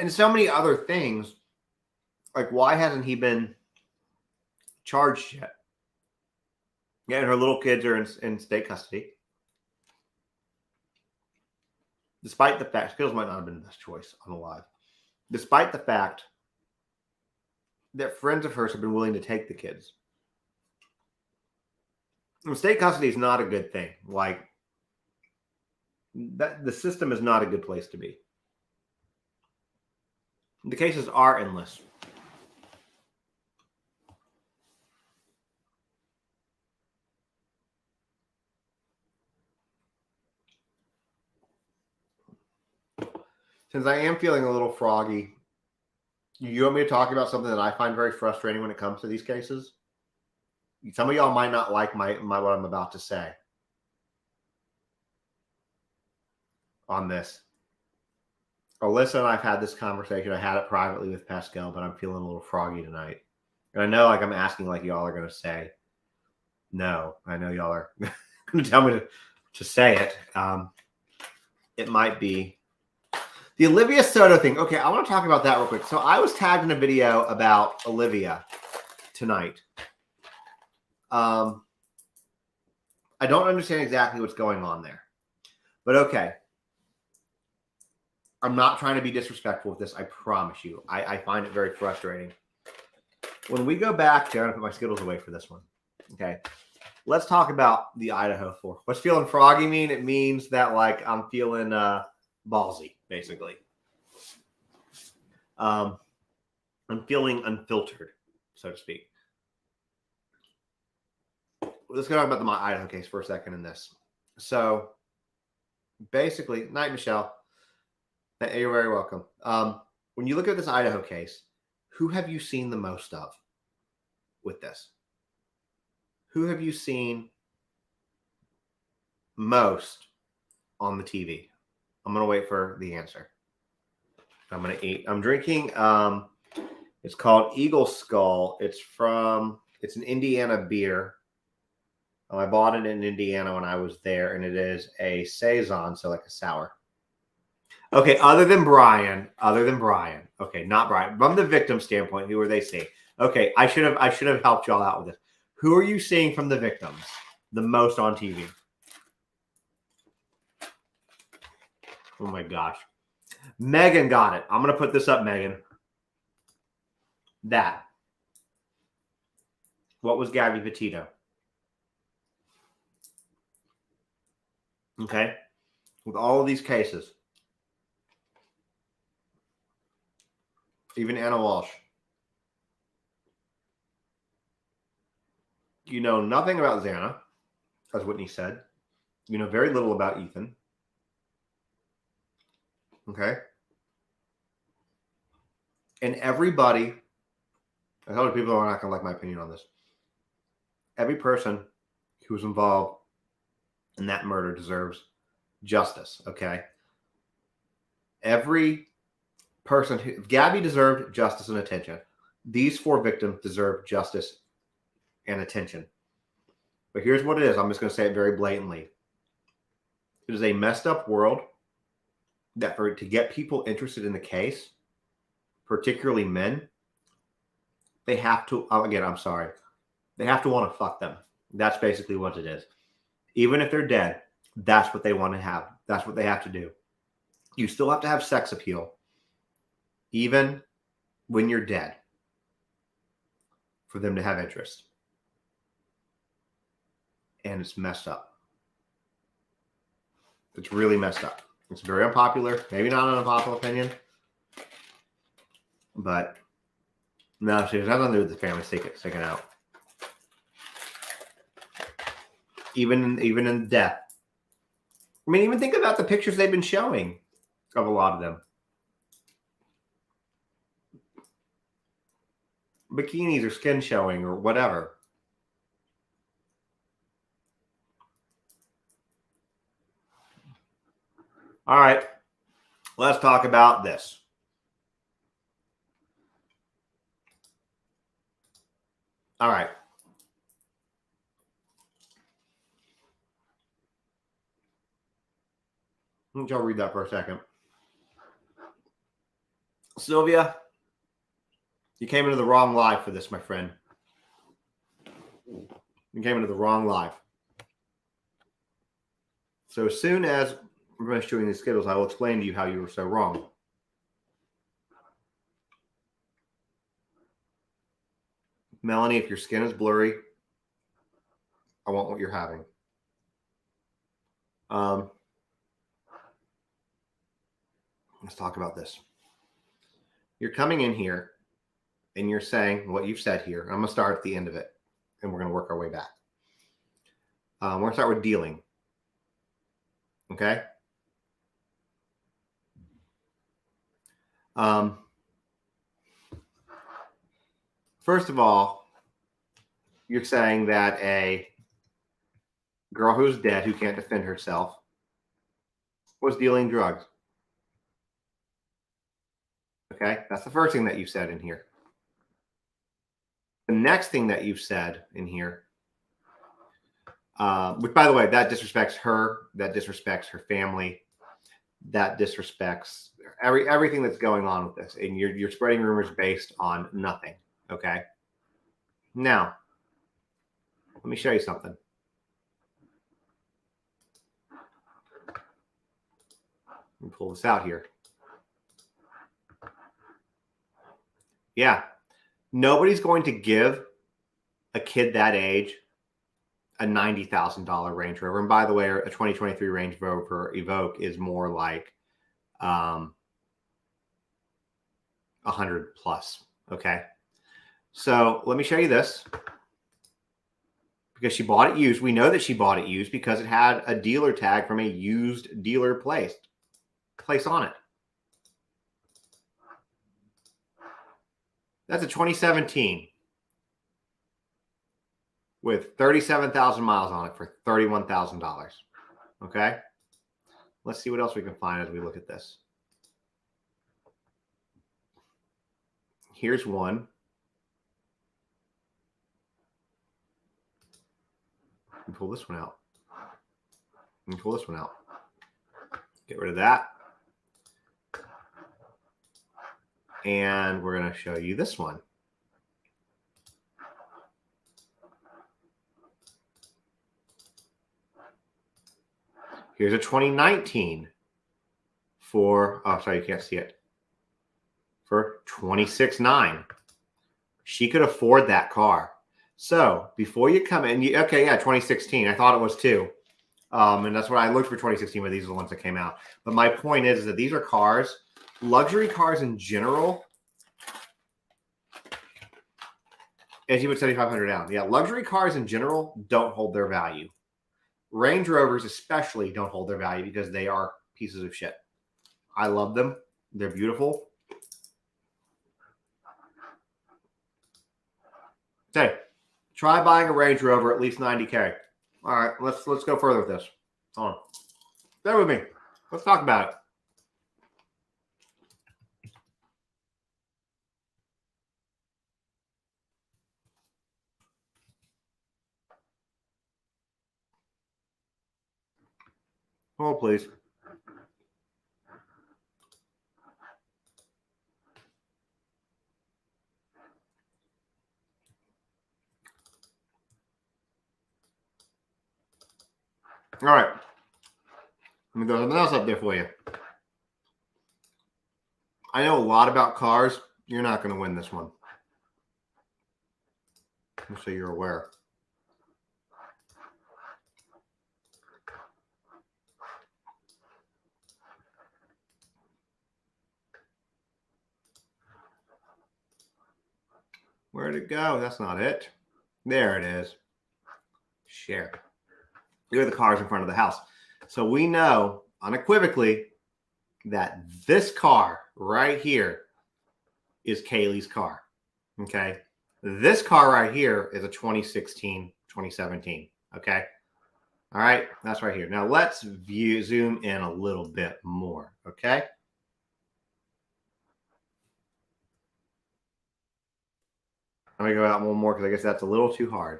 so many other things. Like, why hasn't he been charged yet? Yeah, and her little kids are in state custody. Despite the fact, Skills might not have been the best choice on Alive. Despite the fact that friends of hers have been willing to take the kids. And state custody is not a good thing. Like, that the system is not a good place to be. The cases are endless. Since I am feeling a little froggy, you want me to talk about something that I find very frustrating when it comes to these cases? Some of y'all might not like my what I'm about to say on this. Alyssa and I've had this conversation. I had it privately with Pascal, but I'm feeling a little froggy tonight. And I know, like, I'm asking like y'all are going to say no. I know y'all are going to tell me to say it. It might be the Olivia Soto thing. Okay, I want to talk about that real quick. So I was tagged in a video about Olivia tonight. I don't understand exactly what's going on there. But okay. I'm not trying to be disrespectful with this. I promise you. I find it very frustrating. When we go back to, I'm going to put my Skittles away for this one. Okay. Let's talk about the Idaho 4. What's feeling froggy mean? It means that, like, I'm feeling ballsy, basically. I'm feeling unfiltered, so to speak. Let's go talk about the Idaho case for a second in this. So, basically, night, Michelle. You're very welcome. When you look at this Idaho case, who have you seen the most of with this? Who have you seen most on the TV? I'm going to wait for the answer. I'm going to eat. I'm drinking. It's called Eagle Skull. It's an Indiana beer. I bought it in Indiana when I was there, and it is a Saison, so like a sour. Okay, other than Bryan. Okay, not Bryan. From the victim standpoint, who are they seeing? Okay, I should have helped y'all out with this. Who are you seeing from the victims the most on TV? Oh my gosh. Megan got it. I'm going to put this up, Megan. That. What was Gabby Petito? Okay. With all of these cases, Even Anna Walsh. You know nothing about Xana, as Whitney said. You know very little about Ethan. Okay? And everybody, I tell people are not going to like my opinion on this. Every person who was involved in that murder deserves justice, okay? Every person if Gabby deserved justice and attention. These 4 victims deserve justice and attention. But here's what it is. I'm just going to say it very blatantly. It is a messed up world that to get people interested in the case, particularly men, they have to, again, I'm sorry, they have to want to fuck them. That's basically what it is. Even if they're dead, that's what they want to have. That's what they have to do. You still have to have sex appeal, even when you're dead, for them to have interest. And it's messed up. It's really messed up. It's very unpopular. Maybe not an unpopular opinion. But no, it has nothing to do with the family sticking out. Even in death. I mean, even think about the pictures they've been showing of a lot of them. Bikinis or skin showing or whatever. All right, let's talk about this. All right. Let me go read that for a second. Sylvia, you came into the wrong live for this, my friend. You came into the wrong live. So as soon as we're finished doing these Skittles, I will explain to you how you were so wrong. Melanie, if your skin is blurry, I want what you're having. Let's talk about this. You're coming in here and you're saying what you've said here. I'm going to start at the end of it and we're going to work our way back. We're going to start with dealing. Okay? First of all, you're saying that a girl who's dead, who can't defend herself, was dealing drugs. Okay? That's the first thing that you said in here. The next thing that you've said in here, which, by the way, that disrespects her, that disrespects her family, that disrespects everything that's going on with this. And you're spreading rumors based on nothing. Okay? Now, let me show you something. Let me pull this out here. Yeah. Nobody's going to give a kid that age a $90,000 Range Rover. And by the way, a 2023 Range Rover Evoque is more like 100 plus. Okay. So let me show you this. Because she bought it used. We know that she bought it used because it had a dealer tag from a used dealer place on it. That's a 2017 with 37,000 miles on it for $31,000. Okay. Let's see what else we can find as we look at this. Here's one. And pull this one out. And pull this one out. Get rid of that. And we're going to show you this one. Here's a 2019 for, oh, sorry, you can't see it, for $26,900. She could afford that car. So before you come in, okay, yeah, 2016. I thought it was too. And that's what I looked for 2016, but these are the ones that came out. But my point is that these are cars, luxury cars in general And she put 7,500 down. Yeah, luxury cars in general don't hold their value. Range Rovers especially don't hold their value because they are pieces of shit. I love them. They're beautiful. Okay, try buying a Range Rover at least 90K. All right, let's go further with this. Hold on. Bear with me. Let's talk about it. Hold, please. All right. Let me throw something else up there for you. I know a lot about cars. You're not going to win this one. Just so you're aware. Where'd it go? That's not it. There it is. Share. Here are the cars in front of the house. So we know unequivocally that this car right here is Kaylee's car. Okay. This car right here is a 2016, 2017. Okay. All right. That's right here. Now let's zoom in a little bit more. Okay. Let me go out one more because I guess that's a little too hard.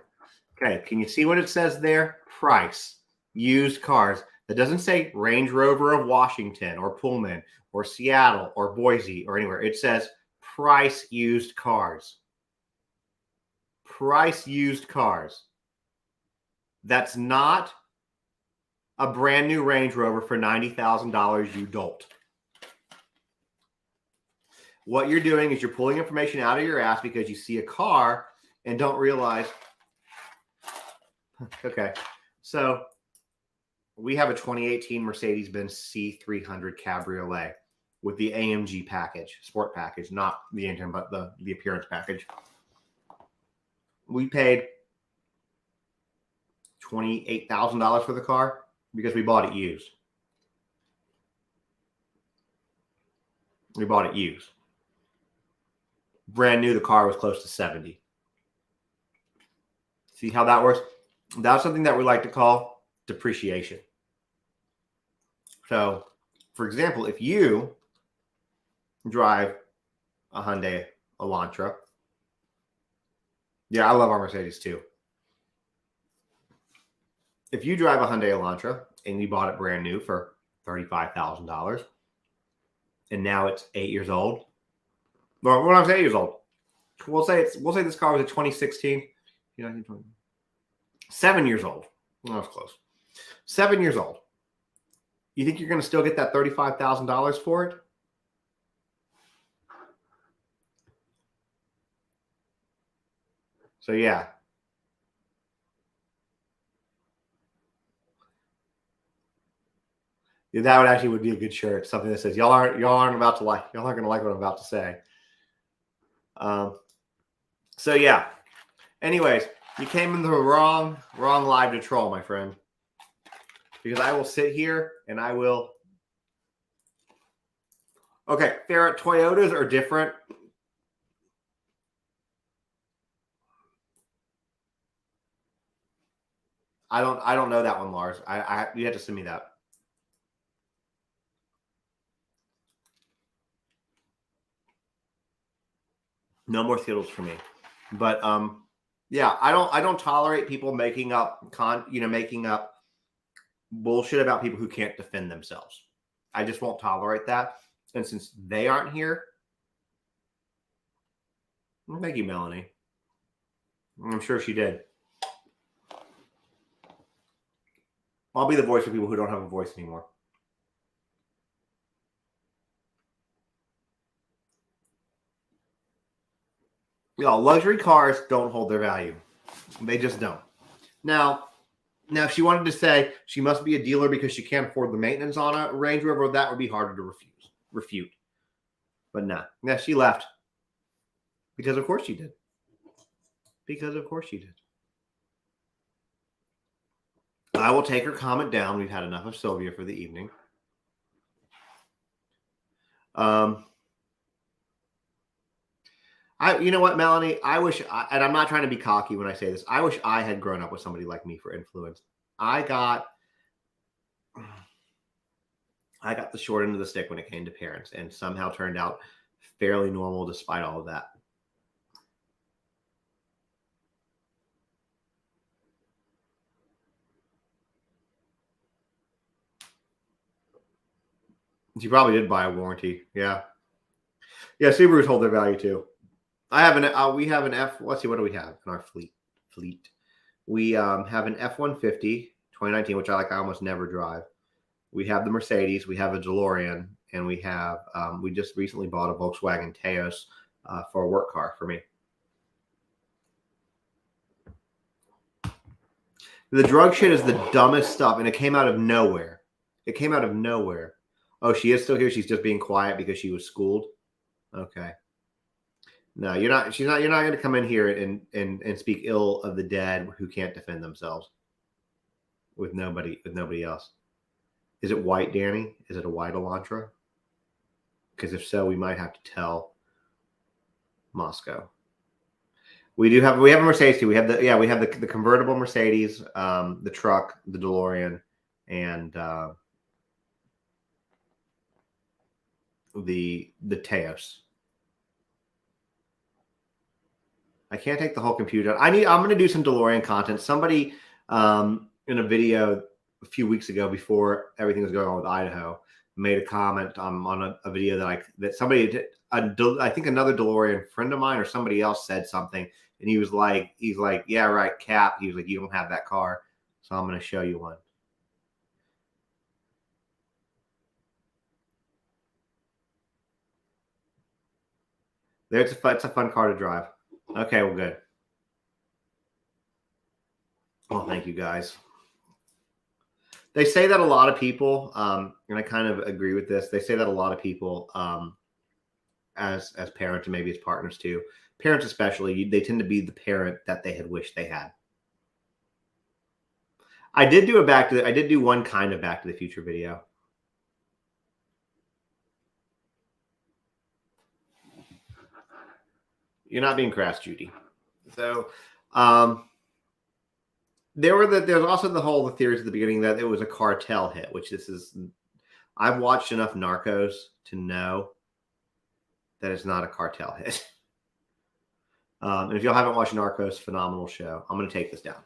Okay. Can you see what it says there? Price. Used cars. That doesn't say Range Rover of Washington or Pullman or Seattle or Boise or anywhere. It says price used cars. Price used cars. That's not a brand new Range Rover for $90,000, you dolt. What you're doing is you're pulling information out of your ass because you see a car and don't realize. Okay, so we have a 2018 Mercedes-Benz C300 Cabriolet with the AMG package, sport package, not the engine, but the appearance package. We paid $28,000 for the car because we bought it used. We bought it used. Brand new, the car was close to 70. See how that works? That's something that we like to call depreciation. So, for example, if you drive a Hyundai Elantra, yeah, I love our Mercedes too. If you drive a Hyundai Elantra and you bought it brand new for $35,000, and now it's 8 years old, well, when I was 8 years old, we'll say this car was a 2016, 7 years old. Well, that was close. 7 years old. You think you're going to still get that $35,000 for it? So yeah. Yeah, that would be a good shirt. Something that says y'all aren't going to like what I'm about to say. So yeah. Anyways, you came in the wrong live to troll, my friend. Because I will sit here and I will. Okay, Ferret, Toyotas are different. I don't know that one, Lars. You had to send me that. No more Skittles for me. But yeah, I don't tolerate people making up bullshit about people who can't defend themselves. I just won't tolerate that. And since they aren't here, thank you, Melanie. I'm sure she did. I'll be the voice for people who don't have a voice anymore. Luxury cars don't hold their value. They just don't. Now, if she wanted to say she must be a dealer because she can't afford the maintenance on a Range Rover, that would be harder to refute. But no. Yeah, she left. Because of course she did. Because of course you did. I will take her comment down. We've had enough of Sylvia for the evening. You know what, Melanie? I wish, and I'm not trying to be cocky when I say this, I wish I had grown up with somebody like me for influence. I got the short end of the stick when it came to parents, and somehow turned out fairly normal despite all of that. She probably did buy a warranty. Yeah. Yeah, Subarus hold their value too. I have we have an let's see, what do we have in our fleet? We have an F-150 2019, which I almost never drive. We have the Mercedes, we have a DeLorean, and we have, we just recently bought a Volkswagen Taos for a work car for me. The drug shit is the dumbest stuff, and it came out of nowhere. It came out of nowhere. Oh, she is still here. She's just being quiet because she was schooled. Okay. No, you're not. She's not. You're not going to come in here and speak ill of the dead who can't defend themselves with nobody else. Is it white, Danny? Is it a white Elantra? Because if so, we might have to tell Moscow. We have a Mercedes too. We have the convertible Mercedes, the truck, the DeLorean, and the Taos. I can't take the whole computer. I'm going to do some DeLorean content. Somebody in a video a few weeks ago, before everything was going on with Idaho, made a comment on a video that somebody did. I think another DeLorean friend of mine or somebody else said something, and he's like, yeah, right, Cap. He was like, you don't have that car, so I'm going to show you one. It's a fun car to drive. Okay, well, good. Well, thank you guys. They say that a lot of people, and I kind of agree with this. They say that a lot of people, as parents and maybe as partners too, parents especially, they tend to be the parent that they had wished they had. I did do one kind of Back to the Future video. You're not being crass, Judy. So, there's also the theories at the beginning that it was a cartel hit, which I've watched enough Narcos to know that it's not a cartel hit. And if y'all haven't watched Narcos, phenomenal show. I'm going to take this down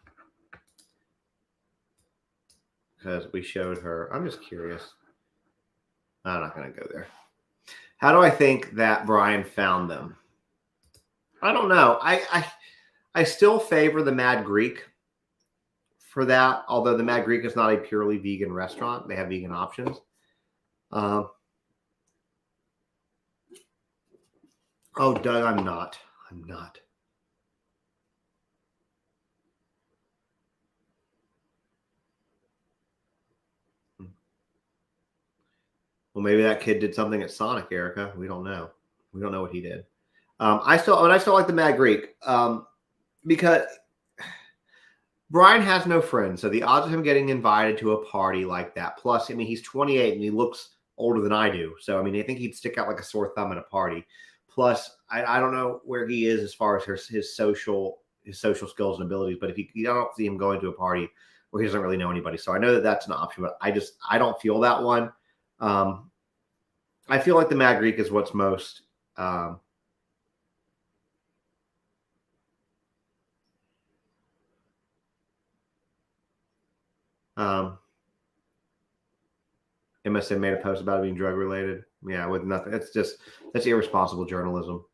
because we showed her. I'm just curious. I'm not going to go there. How do I think that Bryan found them? I don't know. I still favor the Mad Greek for that, although the Mad Greek is not a purely vegan restaurant. They have vegan options. Oh, Doug, I'm not. Well, maybe that kid did something at Sonic, Erica. We don't know. We don't know what he did. I still like the Mad Greek because Bryan has no friends, so the odds of him getting invited to a party like that. Plus, I mean, he's 28 and he looks older than I do, so I mean, I think he'd stick out like a sore thumb at a party. Plus, I don't know where he is as far as his social skills and abilities, but if you don't see him going to a party where he doesn't really know anybody, so I know that that's an option, but I don't feel that one. I feel like the Mad Greek is what's most MSN made a post about it being drug related. Yeah, with nothing. That's irresponsible journalism.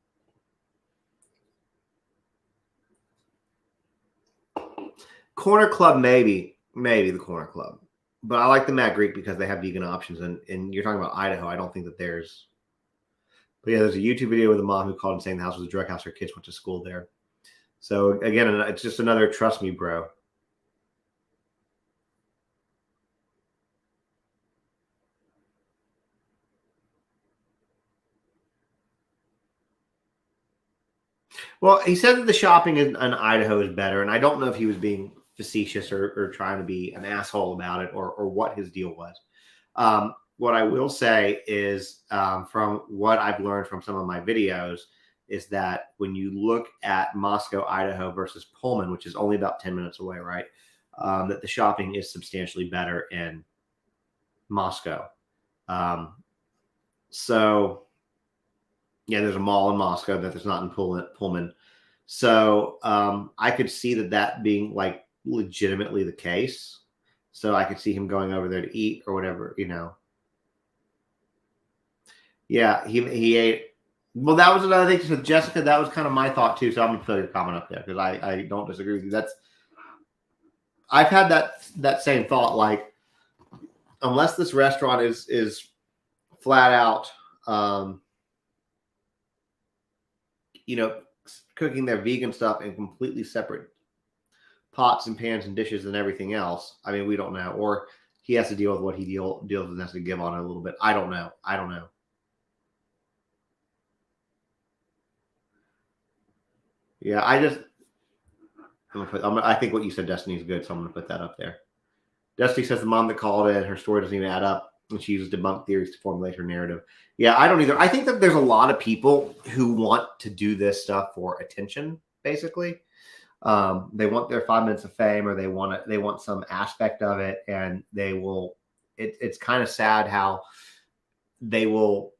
Corner Club, maybe the Corner Club. But I like the Mad Greek because they have vegan options. And you're talking about Idaho. I don't think that there's. But yeah, there's a YouTube video with a mom who called and saying the house was a drug house. Her kids went to school there. So again, it's just another trust me, bro. Well, he said that the shopping in Idaho is better, and I don't know if he was being facetious or trying to be an asshole about it or what his deal was. What I will say is, from what I've learned from some of my videos, is that when you look at Moscow, Idaho versus Pullman, which is only about 10 minutes away, right, that the shopping is substantially better in Moscow. So, yeah, there's a mall in Moscow that there's not in Pullman. So I could see that being like legitimately the case. So I could see him going over there to eat or whatever, you know. Yeah, he ate. Well, that was another thing. So Jessica, that was kind of my thought too. So I'm gonna put your comment up there because I don't disagree with you. I've had that same thought. Like, unless this restaurant is flat out, you know, cooking their vegan stuff in completely separate pots and pans and dishes and everything else. I mean, we don't know. Or he has to deal with what he deals with and has to give on it a little bit. I don't know. Yeah, I think what you said, Destiny, is good, so I'm gonna put that up there. Destiny says the mom that called in, her story doesn't even add up, and she uses debunked theories to formulate her narrative. Yeah, I don't either. I think that there's a lot of people who want to do this stuff for attention, basically. They want their 5 minutes of fame, or they want some aspect of it, and they will. It's kind of sad how they will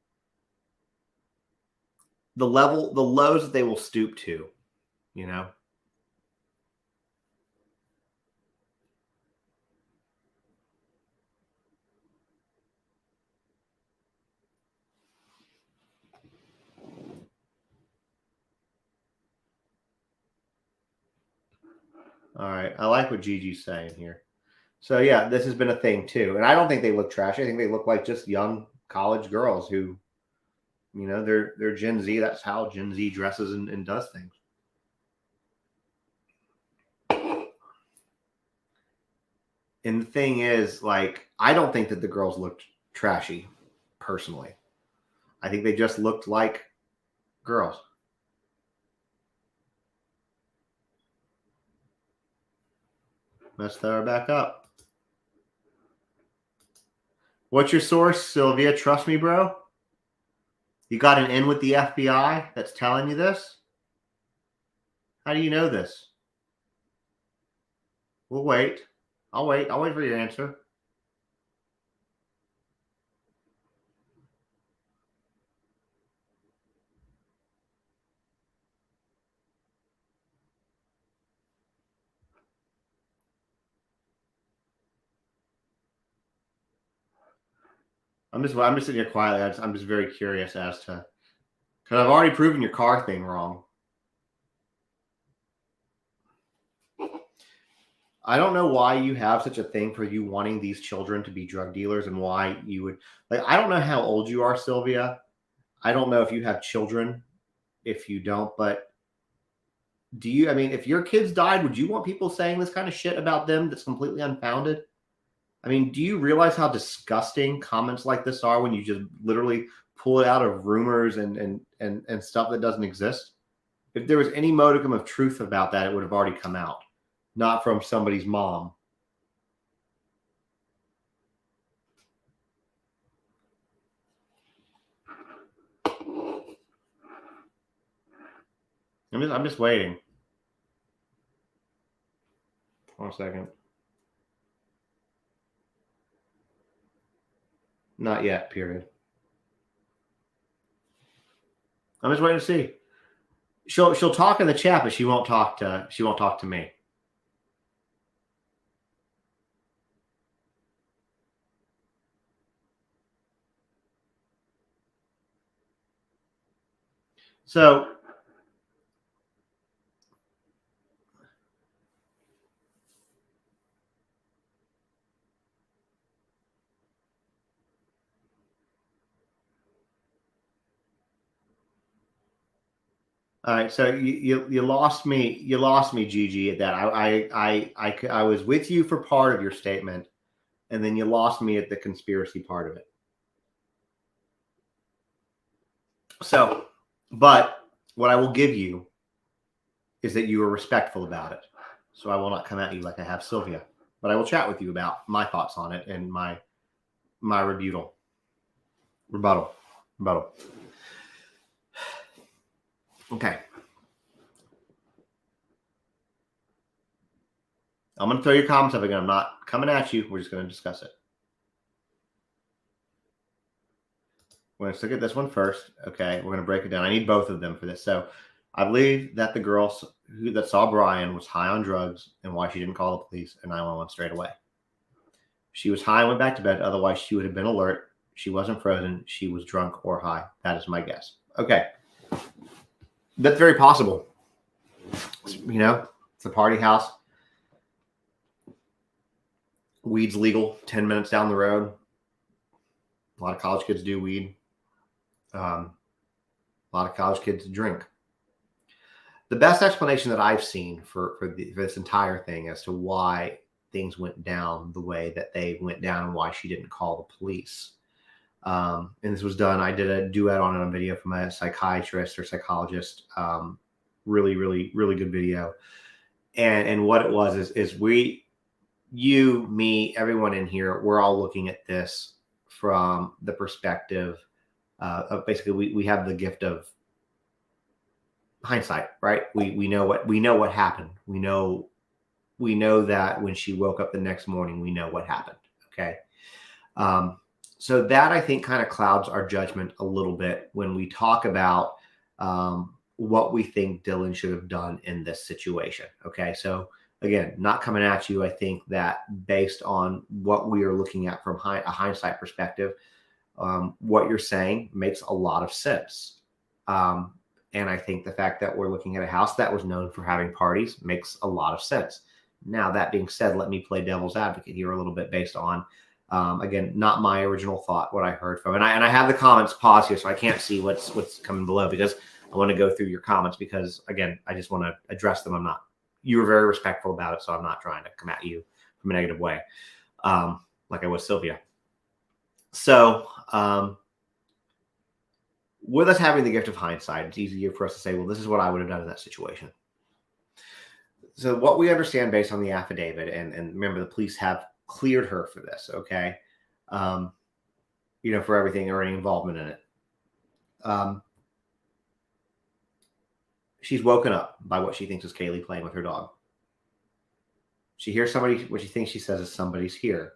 the lows that they will stoop to, you know. All right, I like what Gigi's saying here. So yeah, this has been a thing too, and I don't think they look trashy. I think they look like just young college girls who, you know, they're Gen Z. That's how Gen Z dresses and does things. And the thing is, like, I don't think that the girls looked trashy, personally. I think they just looked like girls. Let's throw her back up. What's your source, Sylvia? Trust me, bro. You got an in with the FBI that's telling you this? How do you know this? We'll wait. I'll wait. I'll wait for your answer. I'm just sitting here quietly. I'm just very curious as to, because I've already proven your car thing wrong. I don't know why you have such a thing for you wanting these children to be drug dealers, and why you would, like, I don't know how old you are, Sylvia. I don't know if you have children. If you don't, but do you, I mean, if your kids died, would you want people saying this kind of shit about them that's completely unfounded? I mean, do you realize how disgusting comments like this are when you just literally pull it out of rumors and stuff that doesn't exist? If there was any modicum of truth about that, it would have already come out, not from somebody's mom. I'm just waiting. 1 second. Not yet. Period. I'm just waiting to see. She'll talk in the chat, but she won't talk to me. So all right, so you lost me. You lost me, Gigi. At that, I was with you for part of your statement, and then you lost me at the conspiracy part of it. So, but what I will give you is that you are respectful about it. So I will not come at you like I have Sylvia, but I will chat with you about my thoughts on it and my rebuttal. Okay. I'm going to throw your comments up again. I'm not coming at you. We're just going to discuss it. Let's look at this one first. Okay, we're going to break it down. I need both of them for this. So I believe that the girl that saw Bryan was high on drugs and why she didn't call the police and 911 straight away. She was high and went back to bed. Otherwise, she would have been alert. She wasn't frozen. She was drunk or high. That is my guess. Okay. That's very possible. You know, it's a party house. Weed's legal 10 minutes down the road. A lot of college kids do weed. A lot of college kids drink. The best explanation that I've seen for this entire thing as to why things went down the way that they went down and why she didn't call the police. And this was done. I did a duet on it on video from a psychiatrist or psychologist. Really, really, really good video. And what it was is you, me, everyone in here, we're all looking at this from the perspective of basically we have the gift of hindsight, right? We know what happened. We know that when she woke up the next morning, we know what happened. Okay. So that I think kind of clouds our judgment a little bit when we talk about what we think Dylan should have done in this situation. Okay. So again, not coming at you. I think that based on what we are looking at from a hindsight perspective, what you're saying makes a lot of sense. And I think the fact that we're looking at a house that was known for having parties makes a lot of sense. Now, that being said, let me play devil's advocate here a little bit based on, again, not my original thought, what I heard from. And I have the comments paused here, so I can't see what's coming below because I want to go through your comments because, again, I just want to address them. You were very respectful about it, so I'm not trying to come at you from a negative way, like I was Sylvia. So with us having the gift of hindsight, it's easier for us to say, well, this is what I would have done in that situation. So what we understand based on the affidavit, and remember, the police have cleared her for this, okay? For everything or any involvement in it. She's woken up by what she thinks is Kaylee playing with her dog. She hears somebody, what she thinks she says is somebody's here.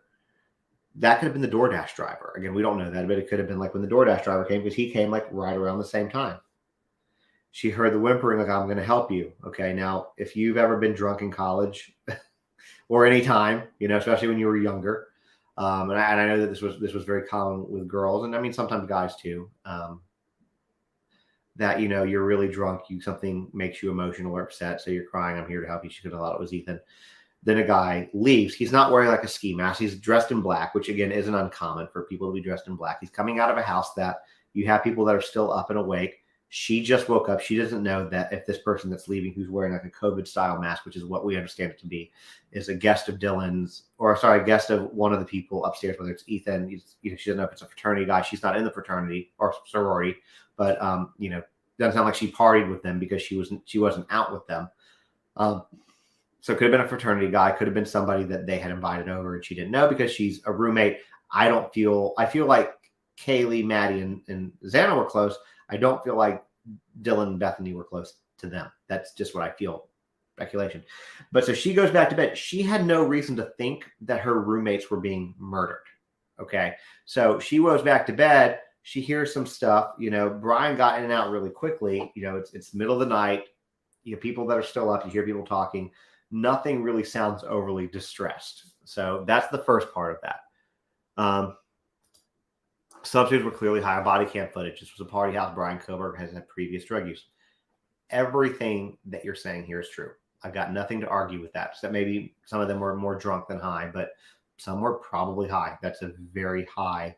That could have been the DoorDash driver. Again, we don't know that, but it could have been like when the DoorDash driver came because he came like right around the same time. She heard the whimpering, like, I'm going to help you. Okay. Now, if you've ever been drunk in college or any time, especially when you were younger, and I know that this was very common with girls, and I mean, sometimes guys too, that, you're really drunk, something makes you emotional or upset. So you're crying, I'm here to help you. She could have thought it was Ethan. Then a guy leaves. He's not wearing like a ski mask. He's dressed in black, which again isn't uncommon for people to be dressed in black. He's coming out of a house that you have people that are still up and awake. She just woke up. She doesn't know that if this person that's leaving, who's wearing like a COVID style mask, which is what we understand it to be, is a guest of Dylan's, a guest of one of the people upstairs, whether it's Ethan. She doesn't know if it's a fraternity guy. She's not in the fraternity or sorority, but doesn't sound like she partied with them because she wasn't out with them. So it could have been a fraternity guy, could have been somebody that they had invited over and she didn't know because she's a roommate. I feel like Kaylee, Maddie, and Xana were close. I don't feel like Dylan and Bethany were close to them. That's just what I feel. Speculation. But so she goes back to bed. She had no reason to think that her roommates were being murdered. Okay. So she goes back to bed. She hears some stuff. Bryan got in and out really quickly. It's middle of the night. You have people that are still up. You hear people talking. Nothing really sounds overly distressed. So that's the first part of that. Substitutes were clearly high on body cam footage. This was a party house. Bryan Kohberger has had previous drug use. Everything that you're saying here is true. I've got nothing to argue with that. So maybe some of them were more drunk than high, but some were probably high. That's a very high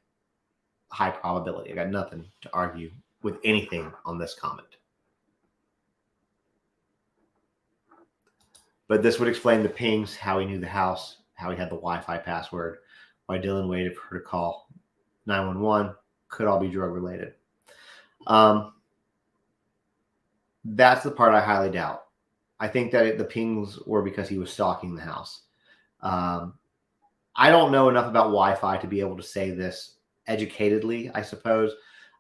probability. I got nothing to argue with anything on this comment. But this would explain the pings, how he knew the house, how he had the Wi-Fi password, why Dylan waited for her to call 911. Could all be drug related. That's the part I highly doubt. I think that the pings were because he was stalking the house. I don't know enough about Wi-Fi to be able to say this educatedly, I suppose.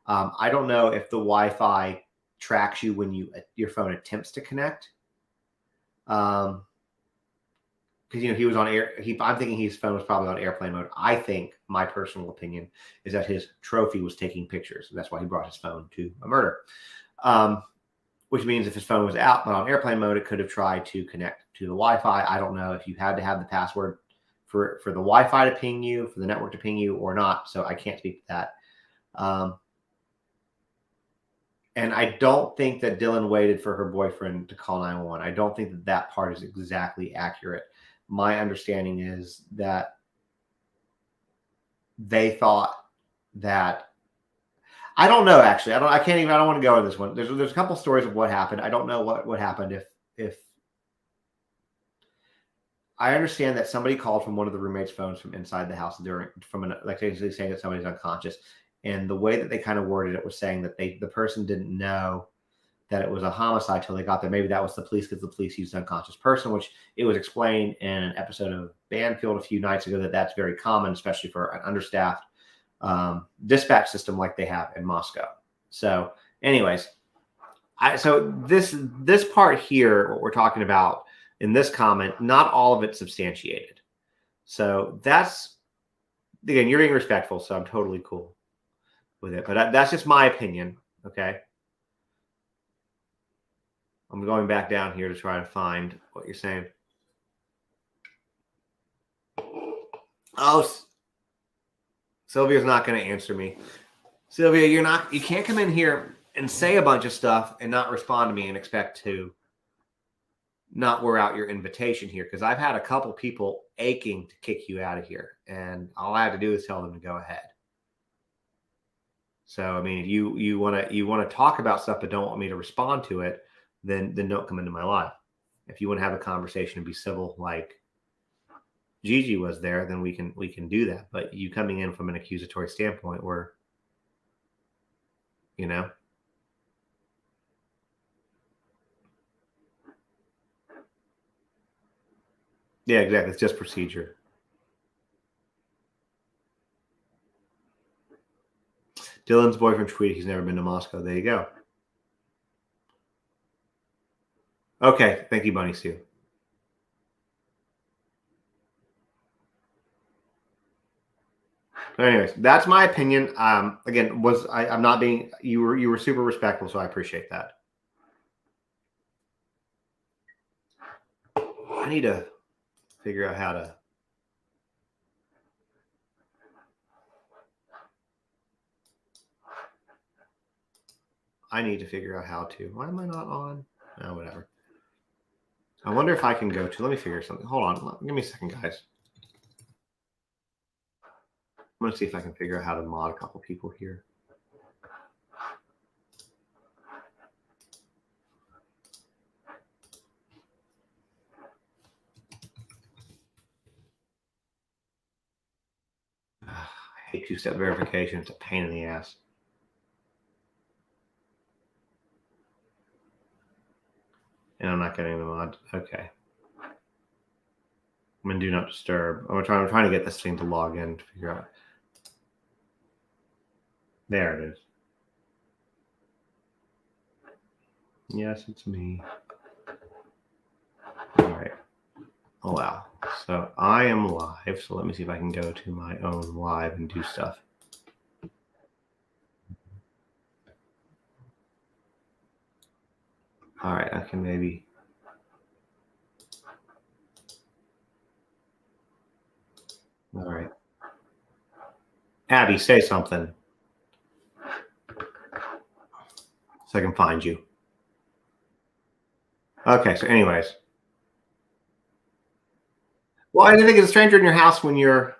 I don't know if the Wi-Fi tracks you when your phone attempts to connect. Because he was on air. I'm thinking his phone was probably on airplane mode. I think my personal opinion is that his trophy was taking pictures. That's why he brought his phone to a murder. Which means if his phone was out but on airplane mode, it could have tried to connect to the Wi-Fi. I don't know if you had to have the password for the Wi-Fi to ping you, for the network to ping you, or not. So I can't speak to that. And I don't think that Dylan waited for her boyfriend to call 911. I don't think that part is exactly accurate. My understanding is that they thought that I don't know, actually. I don't want to go into this one. There's a couple stories of what happened. I don't know what happened if I understand that somebody called from one of the roommates' phones from inside the house like basically saying that somebody's unconscious. And the way that they kind of worded it was saying that the person didn't know that it was a homicide till they got there. Maybe that was the police because the police used unconscious person, which it was explained in an episode of Banfield a few nights ago that that's very common, especially for an understaffed dispatch system like they have in Moscow. So anyways, so this part here, what we're talking about in this comment, not all of it's substantiated. So that's, again, you're being respectful, so I'm totally cool with it. But that's just my opinion, okay? I'm going back down here to try to find what you're saying. Oh, Sylvia's not going to answer me. Sylvia, you can't come in here and say a bunch of stuff and not respond to me and expect to not wear out your invitation here, because I've had a couple people aching to kick you out of here, and all I have to do is tell them to go ahead. So, I mean, if you want to talk about stuff but don't want me to respond to it, then don't come into my life. If you want to have a conversation and be civil like Gigi was there, then we can do that. But you coming in from an accusatory standpoint where, yeah, exactly. It's just procedure. Dylan's boyfriend tweeted he's never been to Moscow. There you go. Okay. Thank you, Bunny Sue. Anyways, that's my opinion. Again, I'm not being, you were super respectful, so I appreciate that. I need to figure out how to. Why am I not on? Oh, whatever. I wonder if I can go to, let me figure something. Hold on. Give me a second, guys. I'm going to see if I can figure out how to mod a couple people here. I hate two-step verification. It's a pain in the ass. And I'm not getting the mod. Okay. I'm in do not disturb. I'm trying to get this thing to log in to figure out. There it is. Yes, it's me. All right. Allow. So I am live. So let me see if I can go to my own live and do stuff. All right. I can maybe. All right. Abby, say something. So I can find you. Okay. So anyways. Well, I didn't think it's a stranger in your house when you're.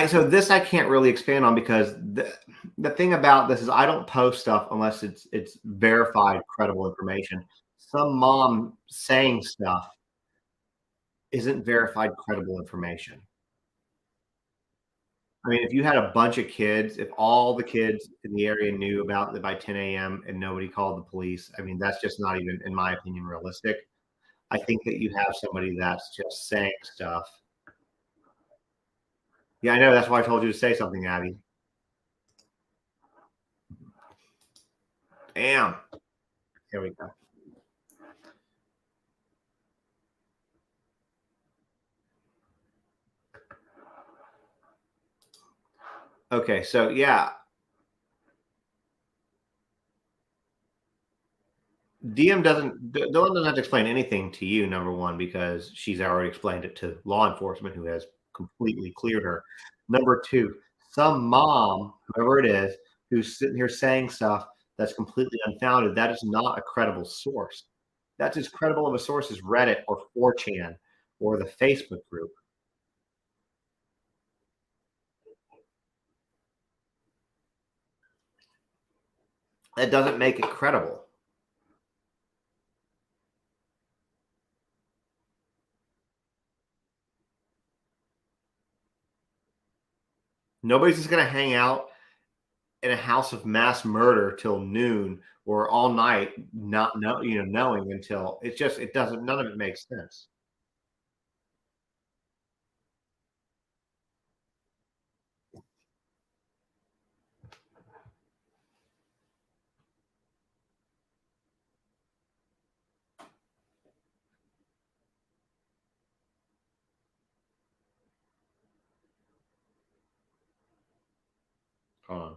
So this I can't really expand on because the thing about this is I don't post stuff unless it's verified, credible information. Some mom saying stuff isn't verified, credible information. I mean, if you had a bunch of kids, if all the kids in the area knew about it by 10 a.m. and nobody called the police, I mean, that's just not even, in my opinion, realistic. I think that you have somebody that's just saying stuff. Yeah, I know. That's why I told you to say something, Abby. Damn. Here we go. Okay, so yeah, Dylan doesn't have to explain anything to you, number one, because she's already explained it to law enforcement who has completely cleared her. Number two, some mom, whoever it is, who's sitting here saying stuff that's completely unfounded, that is not a credible source. That's as credible of a source as Reddit or 4chan or the Facebook group. That doesn't make it credible. Nobody's just going to hang out in a house of mass murder till noon or all night, not know, knowing until it doesn't, none of it makes sense. Hold on.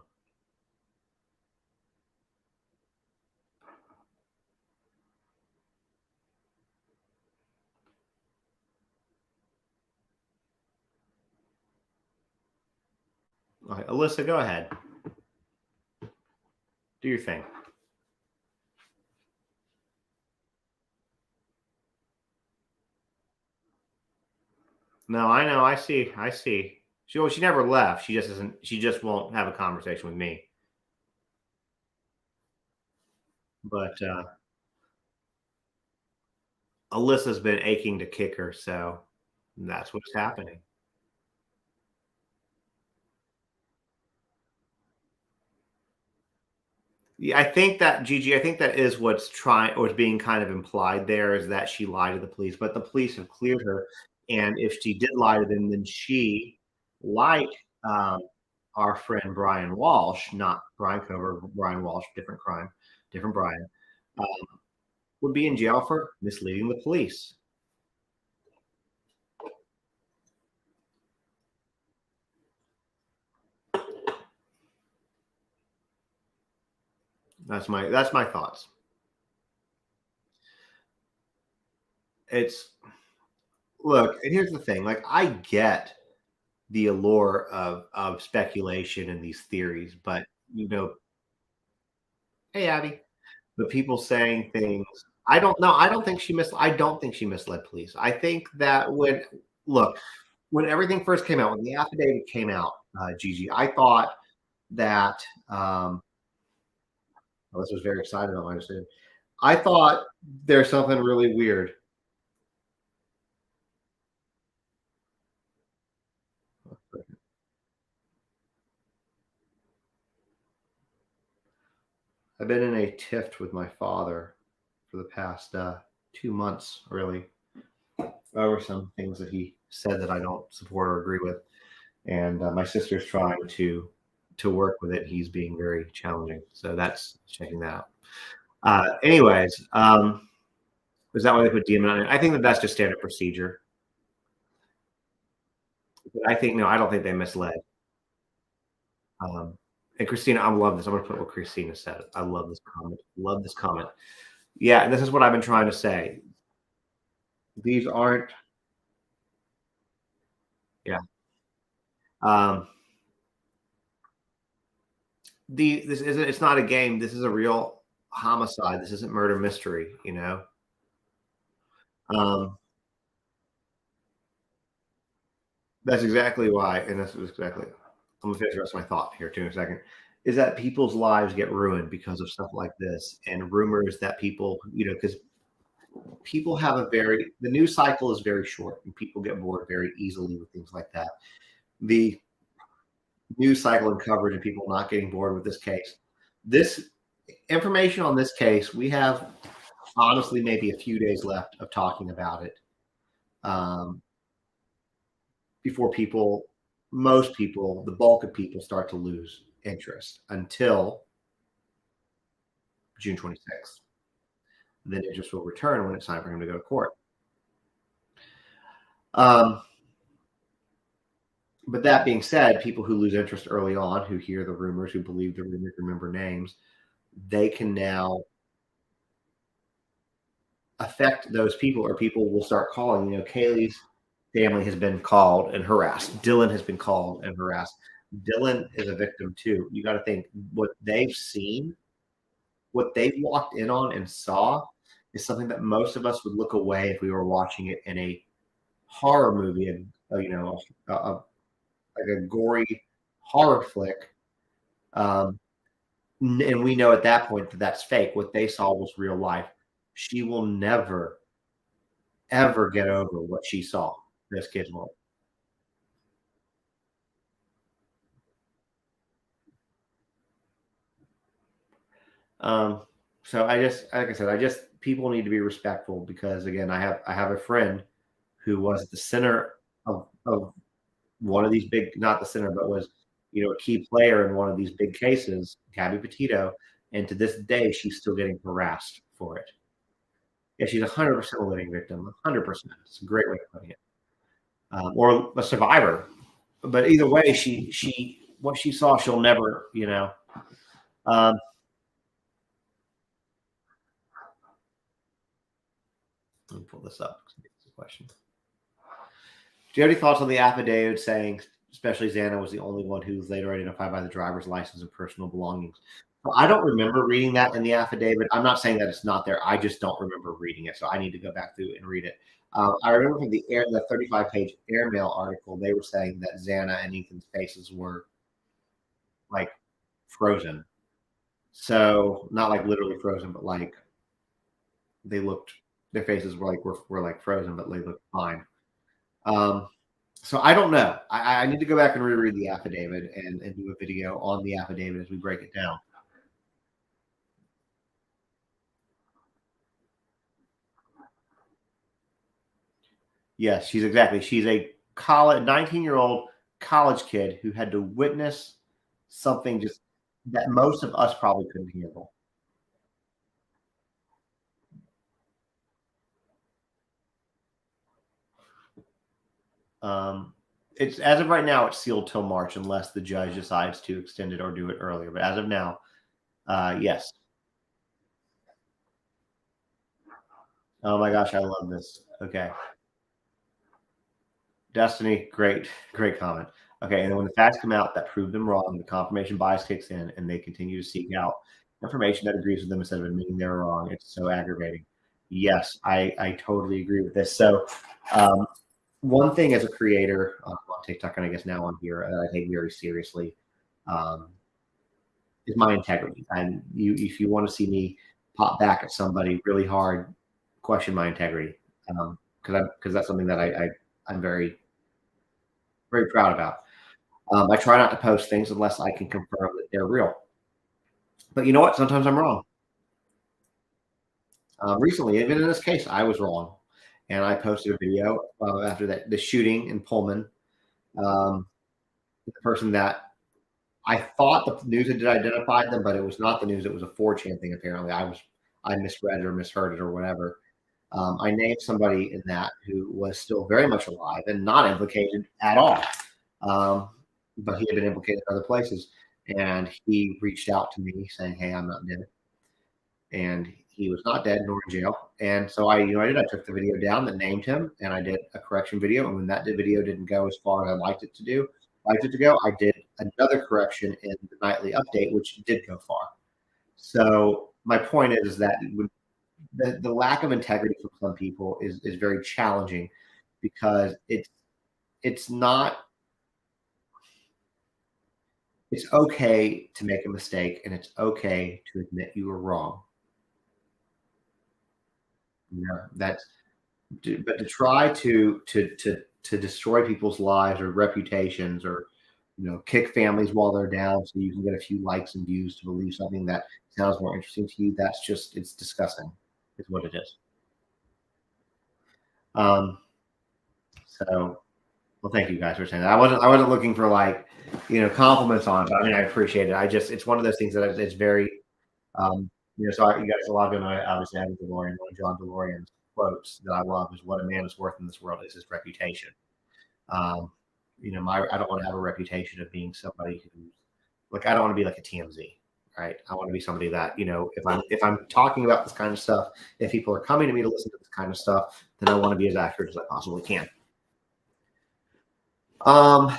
Okay, Alyssa, go ahead. Do your thing. No, I know. I see. I see. She never left. She just doesn't. She just won't have a conversation with me. But Alyssa's been aching to kick her, so that's what's happening. Yeah, I think that Gigi, I think that is what's trying or is being kind of implied there is that she lied to the police, but the police have cleared her. And if she did lie to them, then she, like um, our friend Brian Walsh, not Bryan Kohberger, Brian Walsh, different crime, different Brian, uh, would be in jail for misleading the police. That's my thoughts. It's look, and here's the thing: like I get the allure of speculation and these theories, but hey Abby, the people saying things. I don't know. I don't think she misled police. I think that look when everything first came out, when the affidavit came out, Gigi, I thought that this was very excited on my decision. I thought there's something really weird. I've been in a tiff with my father for the past 2 months, really, over some things that he said that I don't support or agree with, and my sister's trying to work with it. He's being very challenging, so that's checking that out. Anyways, is that why they put demon on it? I think that that's just standard procedure. But I think no, I don't think they misled. Um, and Christina, I love this. I'm going to put what Christina said. I love this comment. Love this comment. Yeah, and this is what I've been trying to say. These aren't. Yeah. Um, this isn't. It's not a game. This is a real homicide. This isn't murder mystery. Um, That's exactly why, and this is exactly. I'm gonna finish the rest of my thought here too in a second. Is that people's lives get ruined because of stuff like this and rumors that people, because people have the news cycle is very short and people get bored very easily with things like that. The news cycle and coverage and people not getting bored with this case. This information on this case, we have honestly maybe a few days left of talking about it um, before most people, the bulk of people start to lose interest until June 26th. Then interest will return when it's time for him to go to court. Um, but that being said, people who lose interest early on, who hear the rumors, who believe the rumors, remember names, they can now affect those people, or people will start calling. Kaylee's family has been called and harassed. Dylan has been called and harassed. Dylan is a victim too. You got to think what they've seen, what they've walked in on and saw is something that most of us would look away if we were watching it in a horror movie, like a gory horror flick. And we know at that point that that's fake. What they saw was real life. She will never, ever get over what she saw. This kid's won't. Um, so like I said, people need to be respectful because again, I have a friend who was at the center of one of these big, not the center, but was, a key player in one of these big cases, Gabby Petito. And to this day, she's still getting harassed for it. Yeah, she's 100% a living victim, 100%. It's a great way of putting it. Or a survivor. But either way, what she saw, she'll never. Um, let me pull this up. It's a question. Do you have any thoughts on the affidavit saying, especially Xana was the only one who was later identified by the driver's license and personal belongings? Well, I don't remember reading that in the affidavit. I'm not saying that it's not there. I just don't remember reading it, so I need to go back through and read it. I remember from the 35-page airmail article, they were saying that Xana and Ethan's faces were like frozen. So not like literally frozen, but like they looked. Their faces were like frozen, but they looked fine. So I don't know. I need to go back and reread the affidavit and do a video on the affidavit as we break it down. Yes, she's a 19-year-old college kid who had to witness something just that most of us probably couldn't handle. It's as of right now, it's sealed till March unless the judge decides to extend it or do it earlier. But as of now, yes. Oh my gosh, I love this. Okay. Destiny, great comment. Okay, and then when the facts come out that prove them wrong, the confirmation bias kicks in, and they continue to seek out information that agrees with them instead of admitting they're wrong. It's so aggravating. Yes, I totally agree with this. So, one thing as a creator on TikTok, and I guess now on here, that I take very seriously, um, is my integrity. And if you want to see me pop back at somebody really hard, question my integrity, because that's something that I'm very proud about. I try not to post things unless I can confirm that they're real. But you know what? Sometimes I'm wrong. Recently, even in this case, I was wrong, and I posted a video after the shooting in Pullman. Um, the person that I thought the news had identified them, but it was not the news. It was a 4chan thing. Apparently, I misread it or misheard it or whatever. I named somebody in that who was still very much alive and not implicated at all. But he had been implicated in other places. And he reached out to me saying, "Hey, I'm not dead." And he was not dead nor in jail. And so I took the video down that named him and I did a correction video. And when that video didn't go as far as I liked it to go, I did another correction in the nightly update, which did go far. So my point is that the lack of integrity for some people is very challenging because it's not. It's okay to make a mistake, and it's okay to admit you were wrong. You know, but to try to destroy people's lives or reputations, or kick families while they're down so you can get a few likes and views to believe something that sounds more interesting to you. That's just, it's disgusting, is what it is. Um, so well, thank you guys for saying that. I wasn't looking for like compliments on it, but I mean I appreciate it. I just, it's one of those things that it's very so you guys, a lot of you know, I obviously have a DeLorean. One of John DeLorean's quotes that I love is, "What a man is worth in this world is his reputation." Um, I don't want to have a reputation of being somebody who's like, I don't want to be like a TMZ, right? I want to be somebody that, if I'm talking about this kind of stuff, if people are coming to me to listen to this kind of stuff, then I want to be as accurate as I possibly can. Um,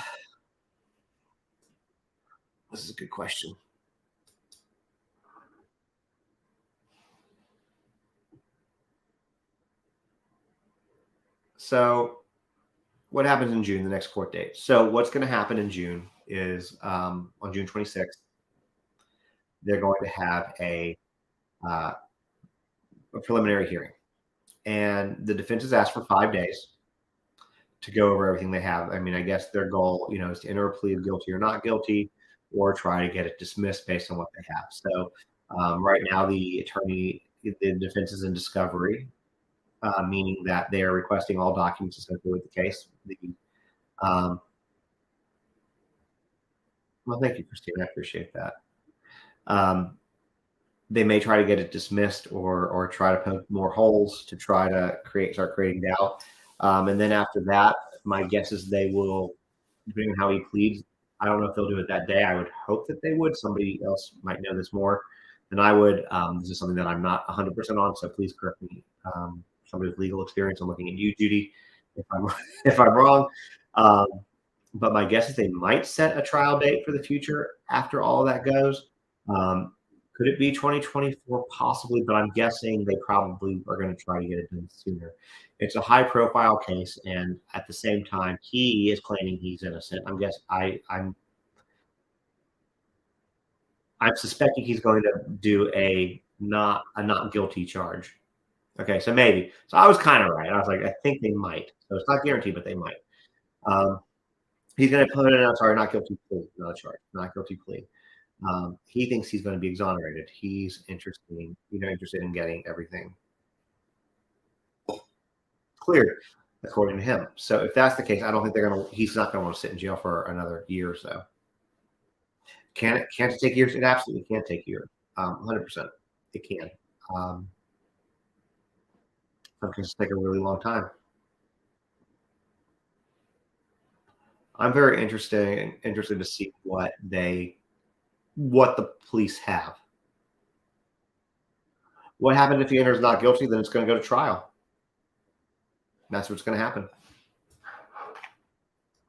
this is a good question. So, what happens in June, the next court date? So, what's going to happen in June is on June 26th, they're going to have uh, a preliminary hearing. And the defense has asked for 5 days to go over everything they have. I mean, I guess their goal, is to enter a plea of guilty or not guilty, or try to get it dismissed based on what they have. So, right now, the defense is in discovery, meaning that they are requesting all documents associated with the case. Um, well, thank you, Christine. I appreciate that. Um, they may try to get it dismissed, or try to poke more holes to try to start creating doubt. And then after that, my guess is they will, depending on how he pleads. I don't know if they'll do it that day. I would hope that they would. Somebody else might know this more than I would. This is something that I'm not 100% on, so please correct me. Somebody with legal experience. I'm looking at you, Judy, if I'm if I'm wrong. Um, but my guess is they might set a trial date for the future after all of that goes. Um, could it be 2024? Possibly, but I'm guessing they probably are going to try to get it done sooner. It's a high profile case, and at the same time, he is claiming he's innocent. I'm suspecting he's going to do a not guilty charge. Okay, so maybe. So I was kind of right. I was like, I think they might. So it's not guaranteed, but they might. Um, he's going to put in, I'm sorry, not guilty plea, not a charge, not guilty plea. He thinks he's going to be exonerated. He's interested in getting everything cleared, according to him. So if that's the case, I don't think he's not going to want to sit in jail for another year or so. Can't it take years? It absolutely can take years. 100%. It can. Some cases take a really long time. I'm very interested to see what the police have. What happened if he enters not guilty? Then it's going to go to trial. That's what's going to happen.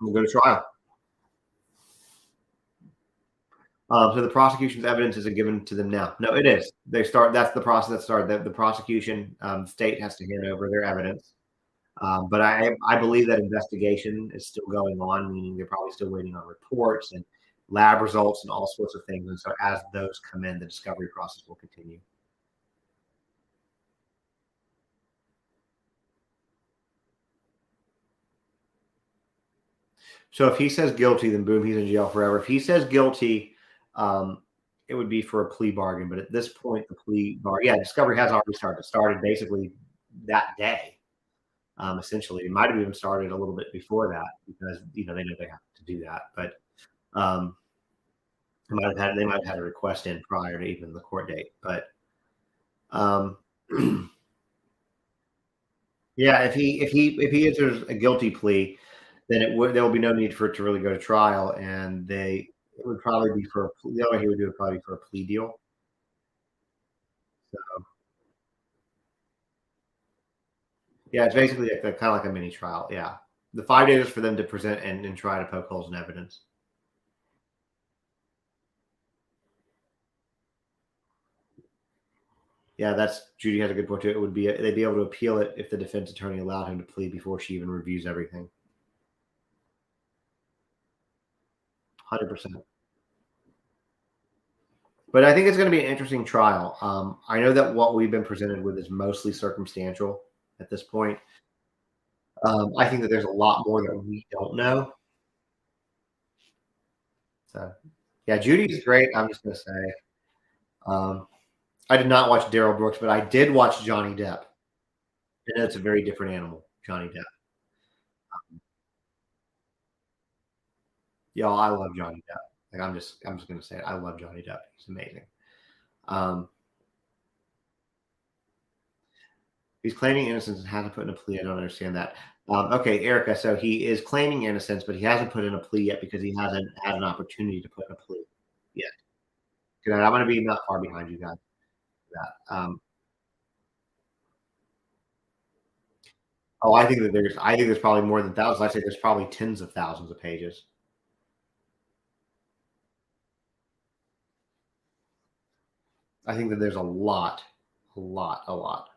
We'll go to trial. So the prosecution's evidence isn't given to them now. No, it is. That's the process that started. The prosecution, state has to hand over their evidence. But I believe that investigation is still going on, meaning they're probably still waiting on reports and lab results and all sorts of things. And so as those come in, the discovery process will continue. So if he says guilty, then boom, he's in jail forever. If he says guilty, it would be for a plea bargain. But at this point, the plea bargain, discovery has already started. It started basically that day. Essentially, it might have even started a little bit before that, because they know they have to do that. But they might have had a request in prior to even the court date. But yeah, if he enters a guilty plea, then there will be no need for it to really go to trial, and it would probably be the only way he would do it probably for a plea deal. So yeah, it's basically kind of like a mini trial. Yeah, the 5 days is for them to present and try to poke holes in evidence. Yeah, Judy has a good point too. They'd be able to appeal it if the defense attorney allowed him to plead before she even reviews everything. 100%. But I think it's going to be an interesting trial. I know that what we've been presented with is mostly circumstantial at this point. I think that there's a lot more that we don't know. So, yeah, Judy's great. I'm just going to say. Um, I did not watch Daryl Brooks, but I did watch Johnny Depp. And it's a very different animal, Johnny Depp. Y'all, I love Johnny Depp. Like I'm just gonna say it. I love Johnny Depp. He's amazing. Um, he's claiming innocence and hasn't put in a plea. I don't understand that. Okay, Erica. So he is claiming innocence, but he hasn't put in a plea yet because he hasn't had an opportunity to put in a plea yet. Good night. I'm gonna be not far behind you guys. For that. Oh, I think there's probably more than thousands. I say there's probably tens of thousands of pages. I think that there's a lot, a lot, a lot.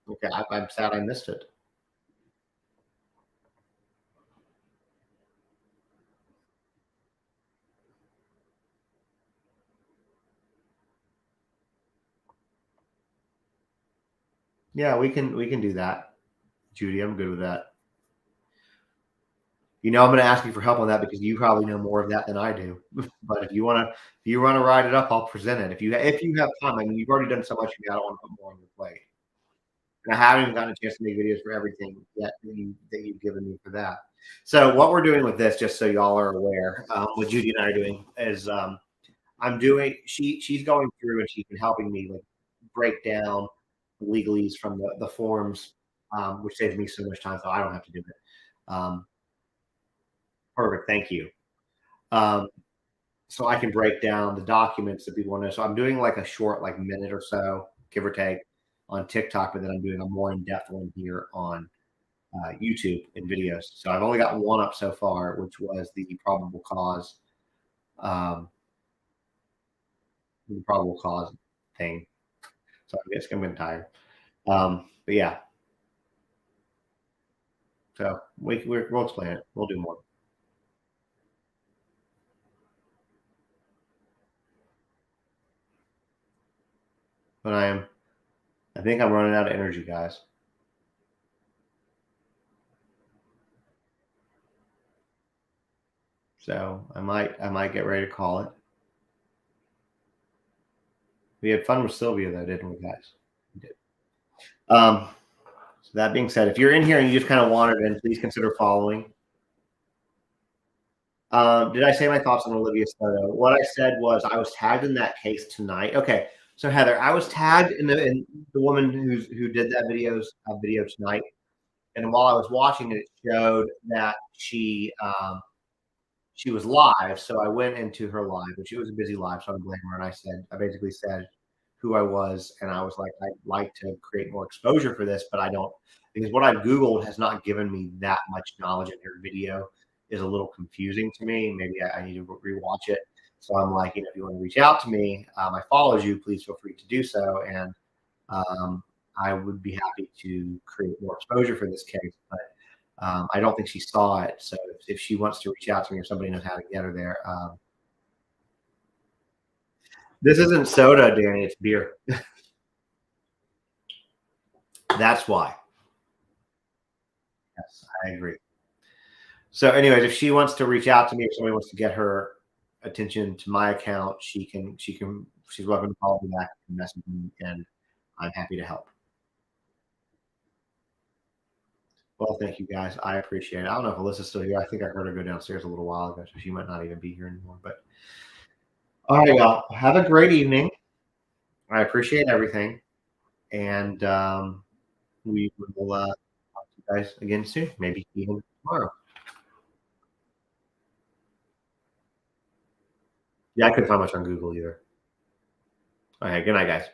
Okay, I'm sad I missed it. Yeah, we can do that, Judy. I'm good with that. I'm going to ask you for help on that because you probably know more of that than I do. But if you want to write it up, I'll present it. If you have time, I mean, you've already done so much. I don't want to put more on your plate. And I haven't even gotten a chance to make videos for everything yet that you've given me for that. So what we're doing with this, just so y'all are aware, what Judy and I are doing is I'm doing. She's going through and she's been helping me like break down the legalese from the forms, which saves me so much time, so I don't have to do it. Perfect. Thank you. Um, so I can break down the documents that people want to know. So I'm doing like a short, like minute or so, give or take, on TikTok, but then I'm doing a more in-depth one here on YouTube and videos. So I've only got one up so far, which was um, the probable cause thing. So I guess I'm getting tired. But yeah, so we'll explain it. We'll do more. But I think I'm running out of energy, guys. So I might get ready to call it. We had fun with Sylvia though, didn't we, guys? We did. So that being said, if you're in here and you just kind of wandered in, please consider following. Did I say my thoughts on Olivia Soto? What I said was I was tagged in that case tonight. Okay, so Heather, I was tagged in the woman who did that video tonight, and while I was watching it, it showed that she was live. So I went into her live, but she was a busy live, so I blame her. And I basically said who I was, and I was like, I'd like to create more exposure for this, but I don't because what I've Googled has not given me that much knowledge, and her video is a little confusing to me. Maybe I need to rewatch it. So I'm like, if you want to reach out to me, I followed you. Please feel free to do so, and um, I would be happy to create more exposure for this case. But I don't think she saw it. So if she wants to reach out to me or somebody knows how to get her there, this isn't soda, Danny. It's beer. That's why. Yes, I agree. So, anyways, if she wants to reach out to me, if somebody wants to get her attention to my account, she can. She's welcome to call me back and message me, and I'm happy to help. Well, thank you guys. I appreciate it. I don't know if Alyssa's still here. I think I heard her go downstairs a little while ago, so she might not even be here anymore. But all right, y'all. Have a great evening. I appreciate everything, and we will talk to you guys again soon. Maybe even tomorrow. Yeah, I couldn't find much on Google either. All right, good night, guys.